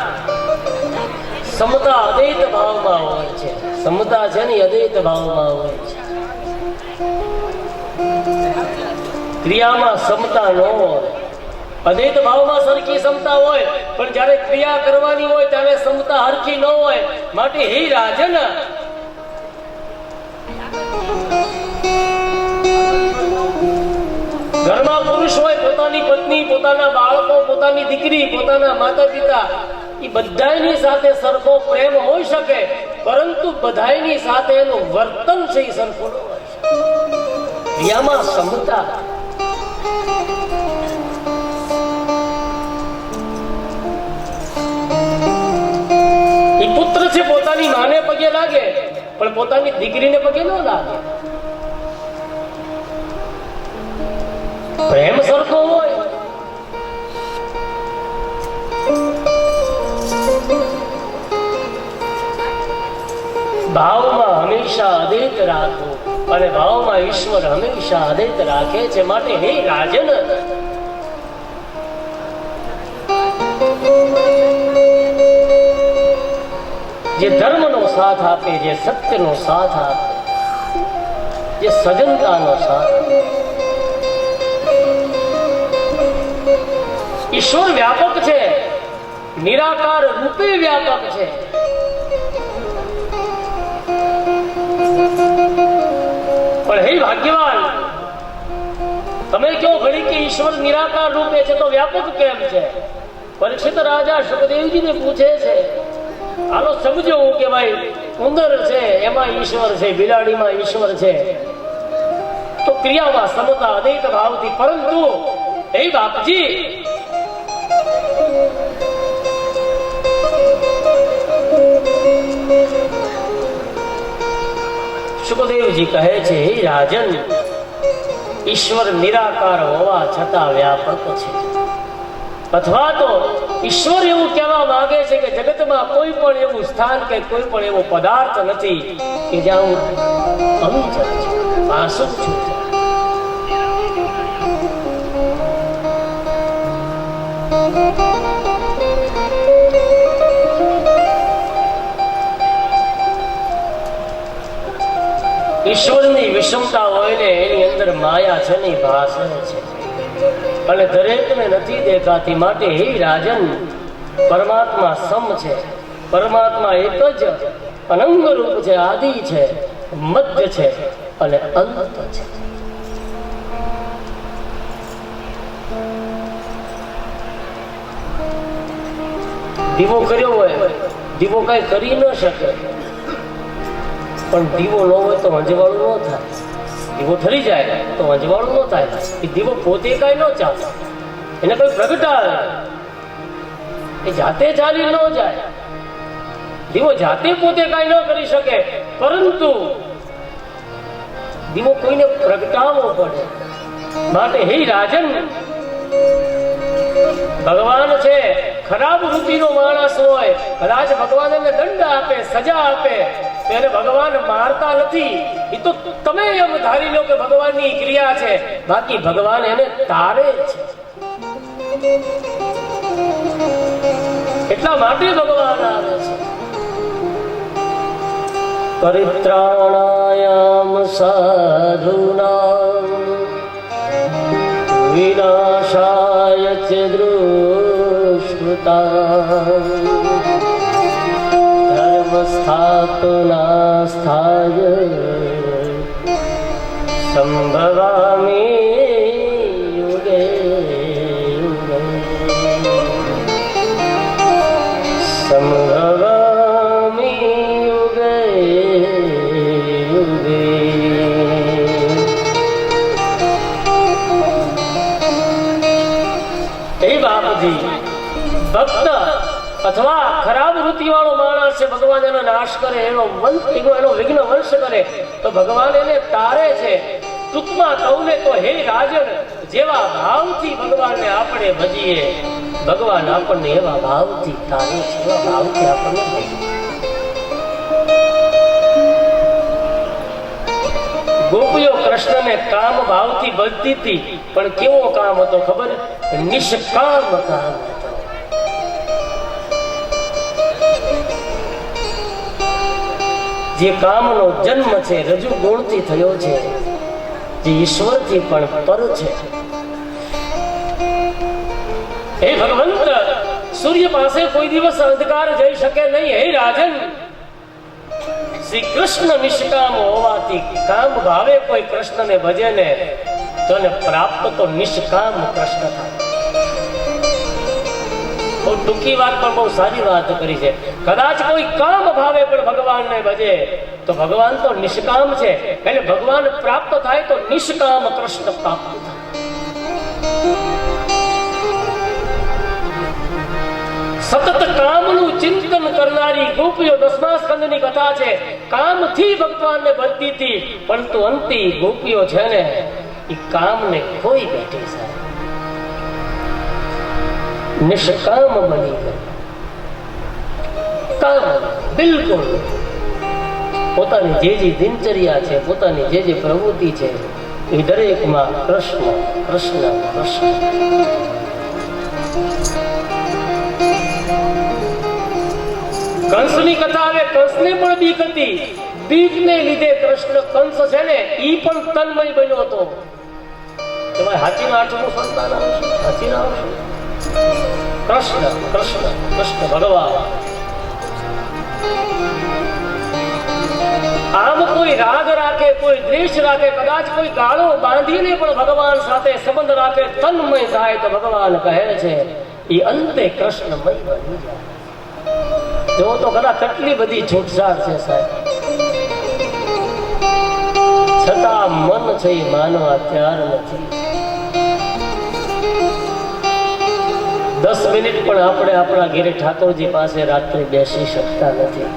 સમતા અદ્વૈત ભાવમાં હોય છે. સમતા છે ને અદ્વૈત ભાવમાં હોય છે. ક્રિયામાં સમતા ન હોય. અદ્વૈત ભાવમાં સરખી સમતા હોય, પણ જ્યારે ક્રિયા કરવાની હોય ત્યારે સમતા હરખી ન હોય. માટે હે રાજન, ઘરમાં પુરુષ હોય, પોતાની પત્ની, પોતાના બાળકો, પોતાની દીકરી, પોતાના માતા પિતા, એ બધાની સાથે સરખો પ્રેમ હોઈ શકે, પરંતુ બધાની સાથે એનું વર્તન છે એ સરખું ન હોય. ક્રિયામાં સમતા. એ પુત્ર છે, પોતાની માને પગે લાગે, પણ પોતાની દીકરીને પગે ન લાગે. પ્રેમ સરખો હોય. ભાવમાં હંમેશા અદ્વૈત રાખો, અને ભાવમાં ઈશ્વર હંમેશા અદ્વૈત રાખે છે. માટે હે રાજન, જે ધર્મનો સાથ આપે, જે સત્યનો સાથ આપે, જે સજનતાનો સાથ આપે. ઈશ્વર વ્યાપક છે, નિરાકાર રૂપે વ્યાપક છે. પણ હે ભાગ્યવાન, તમે કહો ઘડી કે ઈશ્વર નિરાકાર રૂપે છે તો વ્યાપક કેમ છે? પરીક્ષિત રાજા સુખદેવજીને પૂછે છે. હાલો સમજો કે ભાઈ ઉંદર છે એમાં ઈશ્વર છે, બિલાડીમાં ઈશ્વર છે, તો ક્રિયામાં સમતા અદ્વૈત ભાવથી. પરંતુ હે બાપજી, સુખદેવજી કહે છે હે રાજન, ઈશ્વર નિરાકાર હોવા છતાં વ્યાપક છે. અથવા તો ઈશ્વર એવું કહેવા માંગે છે કે જગતમાં કોઈ પણ એવું સ્થાન કે કોઈ પણ એવો પદાર્થ નથી કે જ્યાં હું અવિચલ છું, વાસુક છું. ઈશ્વરની વિષમતા હોય ને એની અંદર માયા છે ને ભાષે છે, અને દરેકને નથી દેખાતી. માટે હે રાજન, પરમાત્મા સમ છે, પરમાત્મા એક જ અનંગ રૂપ છે, આદિ છે, મધ્ય છે અને અંત છે. દીવો કર્યો હોય, દીવો કઈ કરી ન શકે, પણ દીવો ન હોય તો અંજવાળું ન થાય. દીવો ઠરી જાય તો અંજવાળું ન થાય. એ દીવો પોતે કઈ ન ચાલે, એને કોઈ પ્રગટાવે, એ જાતે ચાલી ન જાય. દીવો જાતે પોતે કઈ ન કરી શકે, પરંતુ દીવો કોઈને પ્રગટાવવો પડે. માટે હે રાજન, ભગવાન છે, ખરાબ વૃત્તિનો માણસ હોય, કદાચ ભગવાન એને દંડ આપે, સજા આપે, તો એને ભગવાન મારતા નથી. એ તો તમે એમ ધારી લો કે ભગવાનની ક્રિયા છે, બાકી ભગવાન એને તારે છે. એટલા માટે ભગવાન આવે છે. પરિત્રાણાયામ સાધુનામ વિનાશાય ચ દુષ્કૃતામ ધર્મ સ્થાપનાસ્થાય સંભવામિ યુગે યુગે સંભવામિ યુગે યુગે. હે બાપજી, ભક્ત અથવા ખરાબ વૃત્તિ વાળો માણસ છે, ભગવાન એનો નાશ કરે, એનો વિઘ્ન વંશ કરે, તો ભગવાન એને તારે છે. ટૂંકમાં કહું ને તો હે રાજન, જેવા ભાવથી ભગવાનને આપણે ભજીએ, ભગવાન આપણને એવા ભાવથી તારે છે, એવા ભાવથી આપણને ભજીએ. ગોપીઓ કૃષ્ણને કામ ભાવથી બધી હતી, પણ કેવો કામ હતો ખબર? નિષ્કામ કામ હતો. જે કામનો જન્મ છે રજુ ગુણથી થયો છે, જે ઈશ્વરથી પણ પર છે. હે ભગવંત, સૂર્ય પાસે કોઈ દિવસ અંધકાર જઈ શકે નહીં. હે રાજન, શ્રી કૃષ્ણ નિષ્કામ હોવાથી કામ ભાવે કોઈ કૃષ્ણને ભજે ને તો એને પ્રાપ્ત તો નિષ્કામ કૃષ્ણ થાય. બહુ ટૂંકી વાત પણ બહુ સારી વાત કરી છે. કદાચ કોઈ કામ ભાવે પણ ભગવાનને ભજે તો ભગવાન તો નિષ્કામ છે, એટલે ભગવાન પ્રાપ્ત થાય તો નિષ્કામ કૃષ્ણ પ્રાપ્ત થાય. સતત કામનું ચિંતન કરનારી ગોપીઓ 10મા સ્કંદની કથા છે. કામથી ભગવાનને બધી હતી, પરંતુ અંતે ગોપીઓ છે ને એ કામને ખોઈ બેઠી છે. નિષ્કામ બની ગઈ. કામ બિલકુલ પોતાની જે દિનચર્યા છે, પોતાની જે પ્રવૃત્તિ છે એ દરેકમાં કૃષ્ણ કૃષ્ણ કૃષ્ણ. કંસની કથા આવે. કંસને પણ બીક હતી. બીકને લીધે કૃષ્ણ કંસ છે ને ઈ પણ તન્મય બન્યો હતો. તમારે હાચીના 8મું સંતાન આવશે. હાચીના આવશે. કૃષ્ણ કૃષ્ણ કૃષ્ણ ભગવાન. આમ કોઈ રાગ રાખે, કોઈ દ્વેષ રાખે, કદાચ કોઈ ગાળો બાંધીને પણ ભગવાન સાથે સંબંધ રાખે, તન્મય થાય તો ભગવાન કહે છે એ અંતે કૃષ્ણમય બની જાય. જો તો ખરા કેટલી બધી છૂટછાટ છે સાહેબ, છતાં મન છે એ માનવા તૈયાર નથી. 10 મિનિટ પણ આપણે આપણા ઘેરે ઠાકોરજી પાસે રાત્રે બેસી શકતા નથી.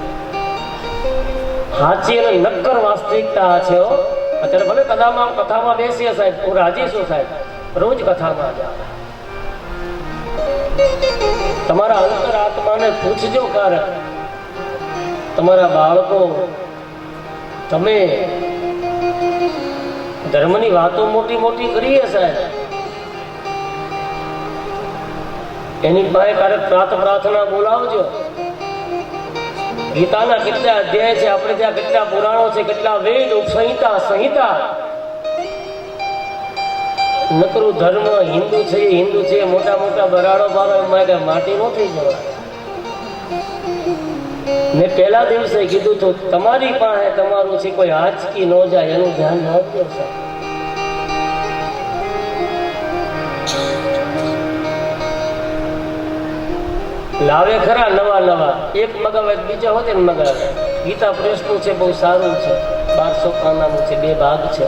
સાચી અને નક્કર વાસ્તવિકતા છે. અત્યારે ભલે કથામાં બેસીએ સાહેબ, હું રાજી છું સાહેબ, રોજ કથામાં જાઓ. તમારા અંતરાત્માને પૂછજો કારણ તમારા બાળકો, તમે ધર્મની વાતો મોટી મોટી કરીએ સાહેબ, એની પાસે ક્યારેક પ્રાર્થના બોલાવજો. ગીતાના કેટલા અધ્યાય છે, આપણે ત્યાં કેટલા પુરાણો છે, કેટલા વેદ, સંહિતા. નકરું ધર્મ હિન્દુ છે, હિન્દુ છે, મોટા મોટા બરાડો બારો એમાં માટી ન થઈ જવાય. મેં પહેલા દિવસે કીધું તો તમારી પાસે તમારું છે, કોઈ આંચકી ન જાય એનું ધ્યાન રાખજો સાહેબ. લાવે ખરા નવા એક મગાવે બીજા હોતે ને મગાવે. ગીતા પ્રેસનું છે, બહુ સારું છે, 1200 પાનાનું છે, 2 ભાગ છે.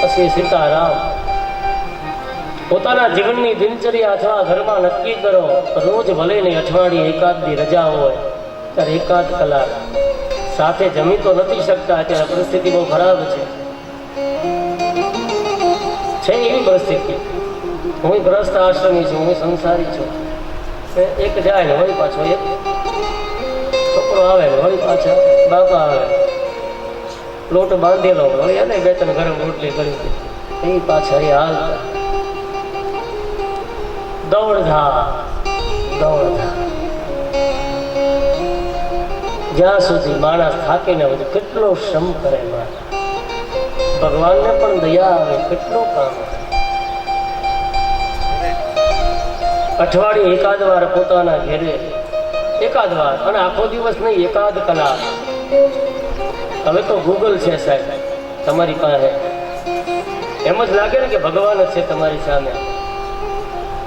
પછી સીતારામ. પોતાના જીવનની દિનચર્યા અથવા ઘરમાં નક્કી કરો, રોજ ભલે નહીં અઠવાડિયે એકાદની રજા હોય ત્યારે એકાદ કલાક સાથે જમી તો નથી શકતા, અત્યારે પરિસ્થિતિ બહુ ખરાબ છે એવી પરિસ્થિતિ. હું ગ્રસ્ત આશ્રમી છું, હું સંસારી છું. એક જાય ને વળી પાછો એક છોકરો આવે ને વળી પાછા બાપા આવે, લોટ બાંધેલો વળી એને 2-3 ગરમ રોટલી કરી એ પાછા એ હાલતા. દોડધામ. જ્યાં સુધી માણસ થાકીને બધું કેટલો શ્રમ કરે, ભગવાનને પણ દયા આવે, કેટલો કામ. અઠવાડિયે એકાદ વાર પોતાના ઘેરે, એકાદ વાર, અને આખો દિવસ નહીં, એકાદ કલાક. હવે તો ગૂગલ છે સાહેબ તમારી પાસે, એમ જ લાગે ને કે ભગવાન જ છે તમારી સામે.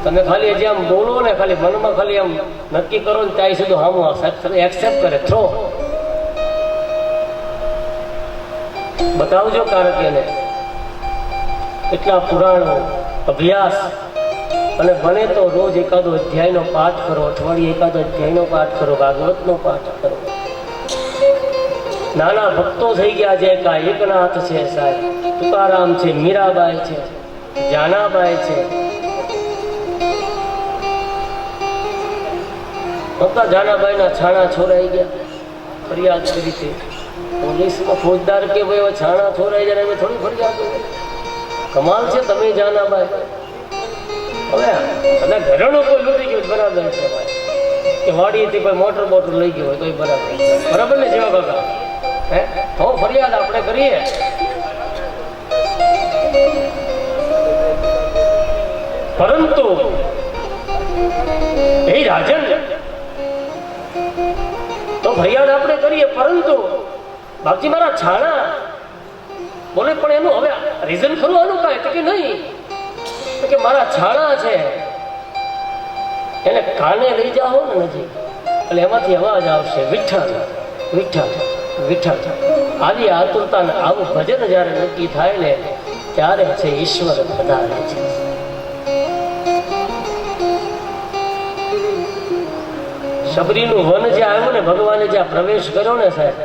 તમે ખાલી હજી આમ બોલો ને, ખાલી મનમાં ખાલી આમ નક્કી કરો ને ત્યાં સુધી હામું એક્સેપ્ટ કરે, થ્રો બતાવજો કારકીને. એટલા પુરાણો, અભ્યાસ, અને બને તો રોજ એકાદો અધ્યાયનો પાઠ કરો, અઠવાડિયે એકાદો અધ્યાયનો પાઠ કરો, ભાગવતનો પાઠ કરો. નાના ભક્તો થઈ ગયા છે, એકનાથ છે સાહેબ, તુકારામ છે, મીરાબાઈ છે, જાનાબાઈ છે. જાનાબાઈ ના છાણા છોરાઈ ગયા, ફરિયાદ કરી હતી. પોલીસમાં ફોજદાર કે ભાઈ હવે છાણા થોરાઈ જાય એમ થોડી ફરિયાદ હોય. કમાલ છે તમે જાના ભાઈ. હવે કદાચ ઘરેણું કોઈ લૂંટી ગયું બરાબર છે ભાઈ, કે વાડીએથી કોઈ મોટર બોટર લઈ ગયો હોય તો બરાબર છે. બરાબર ને જેવા કાકા? હે તો ફરિયાદ આપણે કરીએ. પરંતુ એ રાજન તો ફરિયાદ આપણે કરીએ, પરંતુ બાપજી મારા છાણા બોલે પણ એનું હવે રીઝન ખરું આનું કાંઈ? તો કે નહીં, તો કે મારા છાણા છે એને કાને લઈ જાઓ ને નજીક એટલે એમાંથી અવાજ આવશે વિઠ્ઠલ વિઠ્ઠલ વિઠ્ઠલ. આવી આતુરતા ને આવું ભજન જ્યારે નક્કી થાય ને ત્યારે છે ઈશ્વર પધારે છે. શબરીનું વન જે આવ્યું ને, ભગવાને જ્યાં પ્રવેશ કર્યો ને સાહેબ,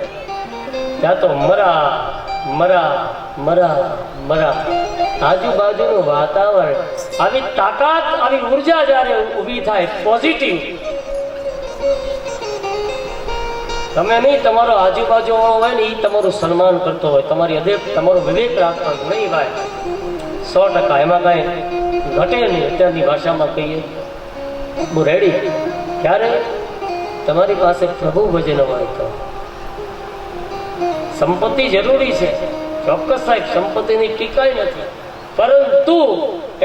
ત્યાં તો મરા મરા મરા મરા આજુબાજુનું વાતાવરણ, આવી તાકાત, આવી ઉર્જા જ્યારે ઊભી થાય પોઝિટિવ, તમે નહીં તમારો આજુબાજુ હોય ને એ તમારું સન્માન કરતો હોય, તમારી હૃદય તમારો વિવેક રાખતો હોય નહીં ભાઈ 100%. એમાં કાંઈ ઘટે નહીં. અત્યારની ભાષામાં કહીએ હું રેડી. ક્યારે તમારી પાસે પ્રભુ ભજન હોય તો. સંપત્તિ જરૂરી છે, ચોક્કસ સાહેબ, સંપત્તિની ટીકાઈ નથી, પરંતુ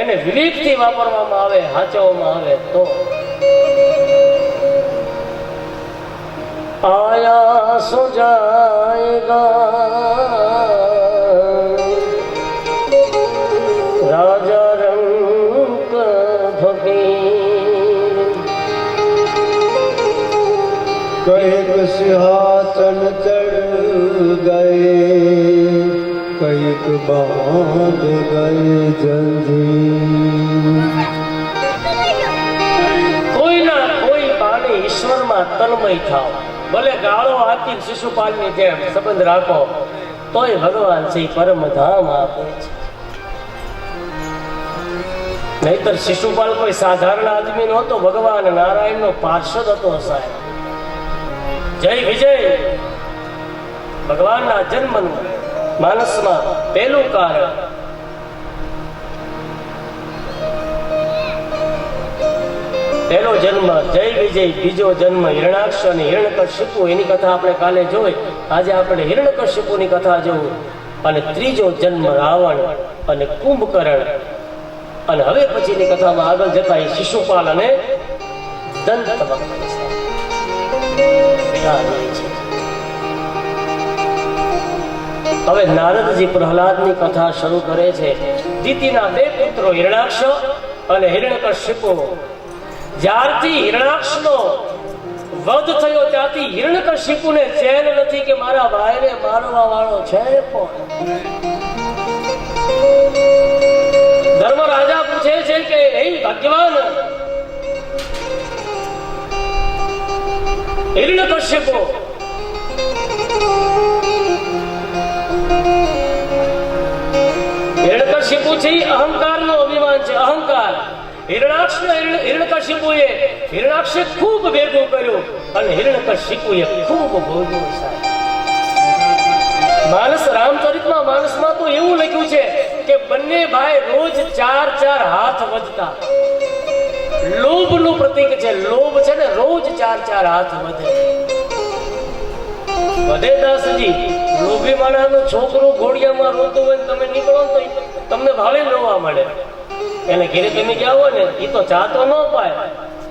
એને વિવેકથી વાપરવામાં આવે, સાચવવામાં આવે તો. આયા સો જાયેગા રાજા રંગ ફકીર, કઈક સિંહાસન ચढ़ ગए, કઈક બાંધ ગए જંજીર. કોઈના કોઈ બાને ઈશ્વરમાં તન્મય થાવ, ભલે ગાળો આપી શિશુપાલની જેમ સંબંધ રાખો તોય ભગવાન છે પરમધામ આપે છે. નહીતર શિશુપાલ કોઈ સાધારણ આદમી નહોતો, ભગવાન નારાયણનો પાર્ષદ હતો સાહેબ. જય વિજય ભગવાનના જન્મનું માનસમાં પહેલું કારણ. પહેલો જન્મ જય વિજય, બીજો જન્મ હિરણાક્ષ અને હિરણ્યકશિપુ, એની કથા આપણે કાલે જોઈ. આજે આપણે હિરણ્યકશિપુની કથા જોવું. અને ત્રીજો જન્મ રાવણ અને કુંભકર્ણ. અને હવે પછીની કથામાં આગળ જતા એ શિશુપાલ અને દંતવક્ર છે. હવે નારદજી પ્રહલાદની કથા શરૂ કરે છે. દિતિના બે પુત્રો હિરણાક્ષ અને હિરણ્યકશિપુ. જ્યારથી હિરણાક્ષનો વધ થયો ત્યાંથી હિરણ્યકશિપુને ચેન નથી કે મારા ભાઈને મારવા વાળો છે કોણ. ધર્મરાજા પૂછે છે કે હે ભાગ્યવાન હિરણ્યકશિપુ, હિરણ્યકશિપુ છે અહંકારનો અભિમાન છે, અહંકાર. હિરણ્યકશિપુએ હિરણાક્ષે ખૂબ ભેગું કર્યું અને હિરણ્યકશિપુએ ખૂબ ભોગવ્યું સાહેબ. માનસ રામચરિતમાં માનસમાં તો એવું લખ્યું છે કે બંને ભાઈ રોજ 4 હાથ વધતા. લોભનું પ્રતીક છે, લોભ છે ને, રોજ 4 હાથ વધે. વધે દાસજી, લોભી માણસનું છોકરું ઘોડિયામાં રોતું હોય તમે નીકળો તો તમને ભાવે રોવા મળે. એને ઘેરે તમે ગયા હોય ને એ તો ચાતો ન પાય,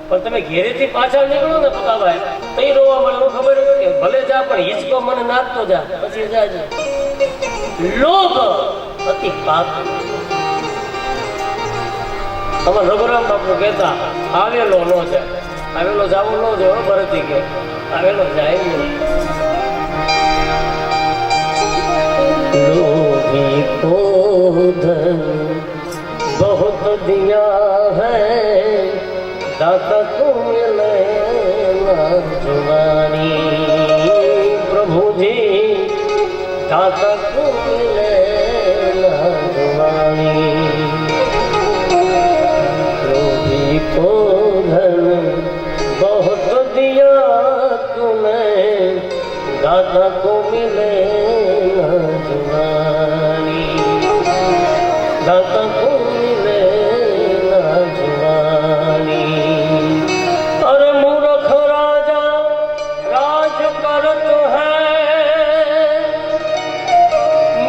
પણ તમે ઘેરેથી પાછા નીકળો ને પકાભાઈ તો એ રોવા મળે. હું ખબર કે ભલે જા પણ હિંચકો મને નાખતો જા, પછી જાજે. લોભ અતિ પાપ. તમારે રઘુરામ બાપુ કહેતા આવેલો ન જાય, આવેલો જાવો ન જાય. ભરતી કે આવેલો જાય નહીં. लोभी को धन बहुत दिया है, दाता को मिले ना जुबानी. प्रभु जी दाता को मिले ना जुबानी. लोभी को धन बहुत दिया तूने, दाता दाता को मिले ना जुवानी, दाता को मिले ना जुवानी। अरे मूर्ख राजा राज करत है,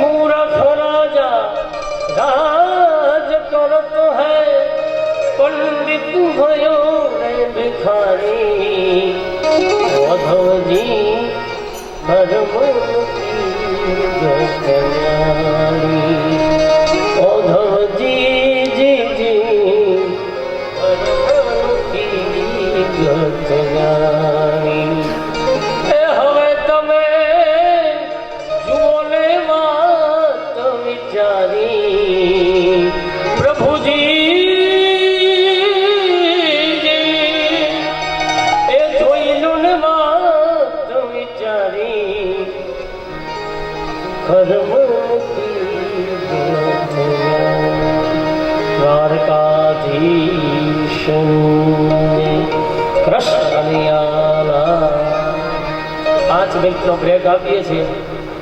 मूर्ख राजा राज करत है, पंडित भयो रे भिखारी। माधव जी हरमन की गतयारी, माधव जी जी जी हरमन की गतयारी। ए હવે તમે જુઓ ને વાત વિચારી, પ્રભુજી એ જોઈલું ને વાત વિચારી, દ્વારકાધીશ કૃષ્ણલિયાલા। 5 મિનિટનો બ્રેક આપીએ છીએ,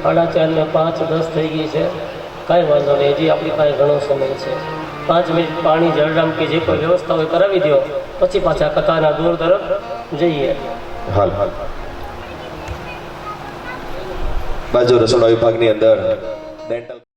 4:30 ને 5:10 થઈ ગઈ છે, કાંઈ વાંધો નહીં, હજી આપણી પાસે ઘણો સમય છે। 5 મિનિટ પાણી જળરામ કે જે કોઈ વ્યવસ્થા હોય કરાવી દો, પછી પાછા કથાના દૂર તરફ જઈએ। હાલ બાજુ રસોડા વિભાગની અંદર ડેન્ટલ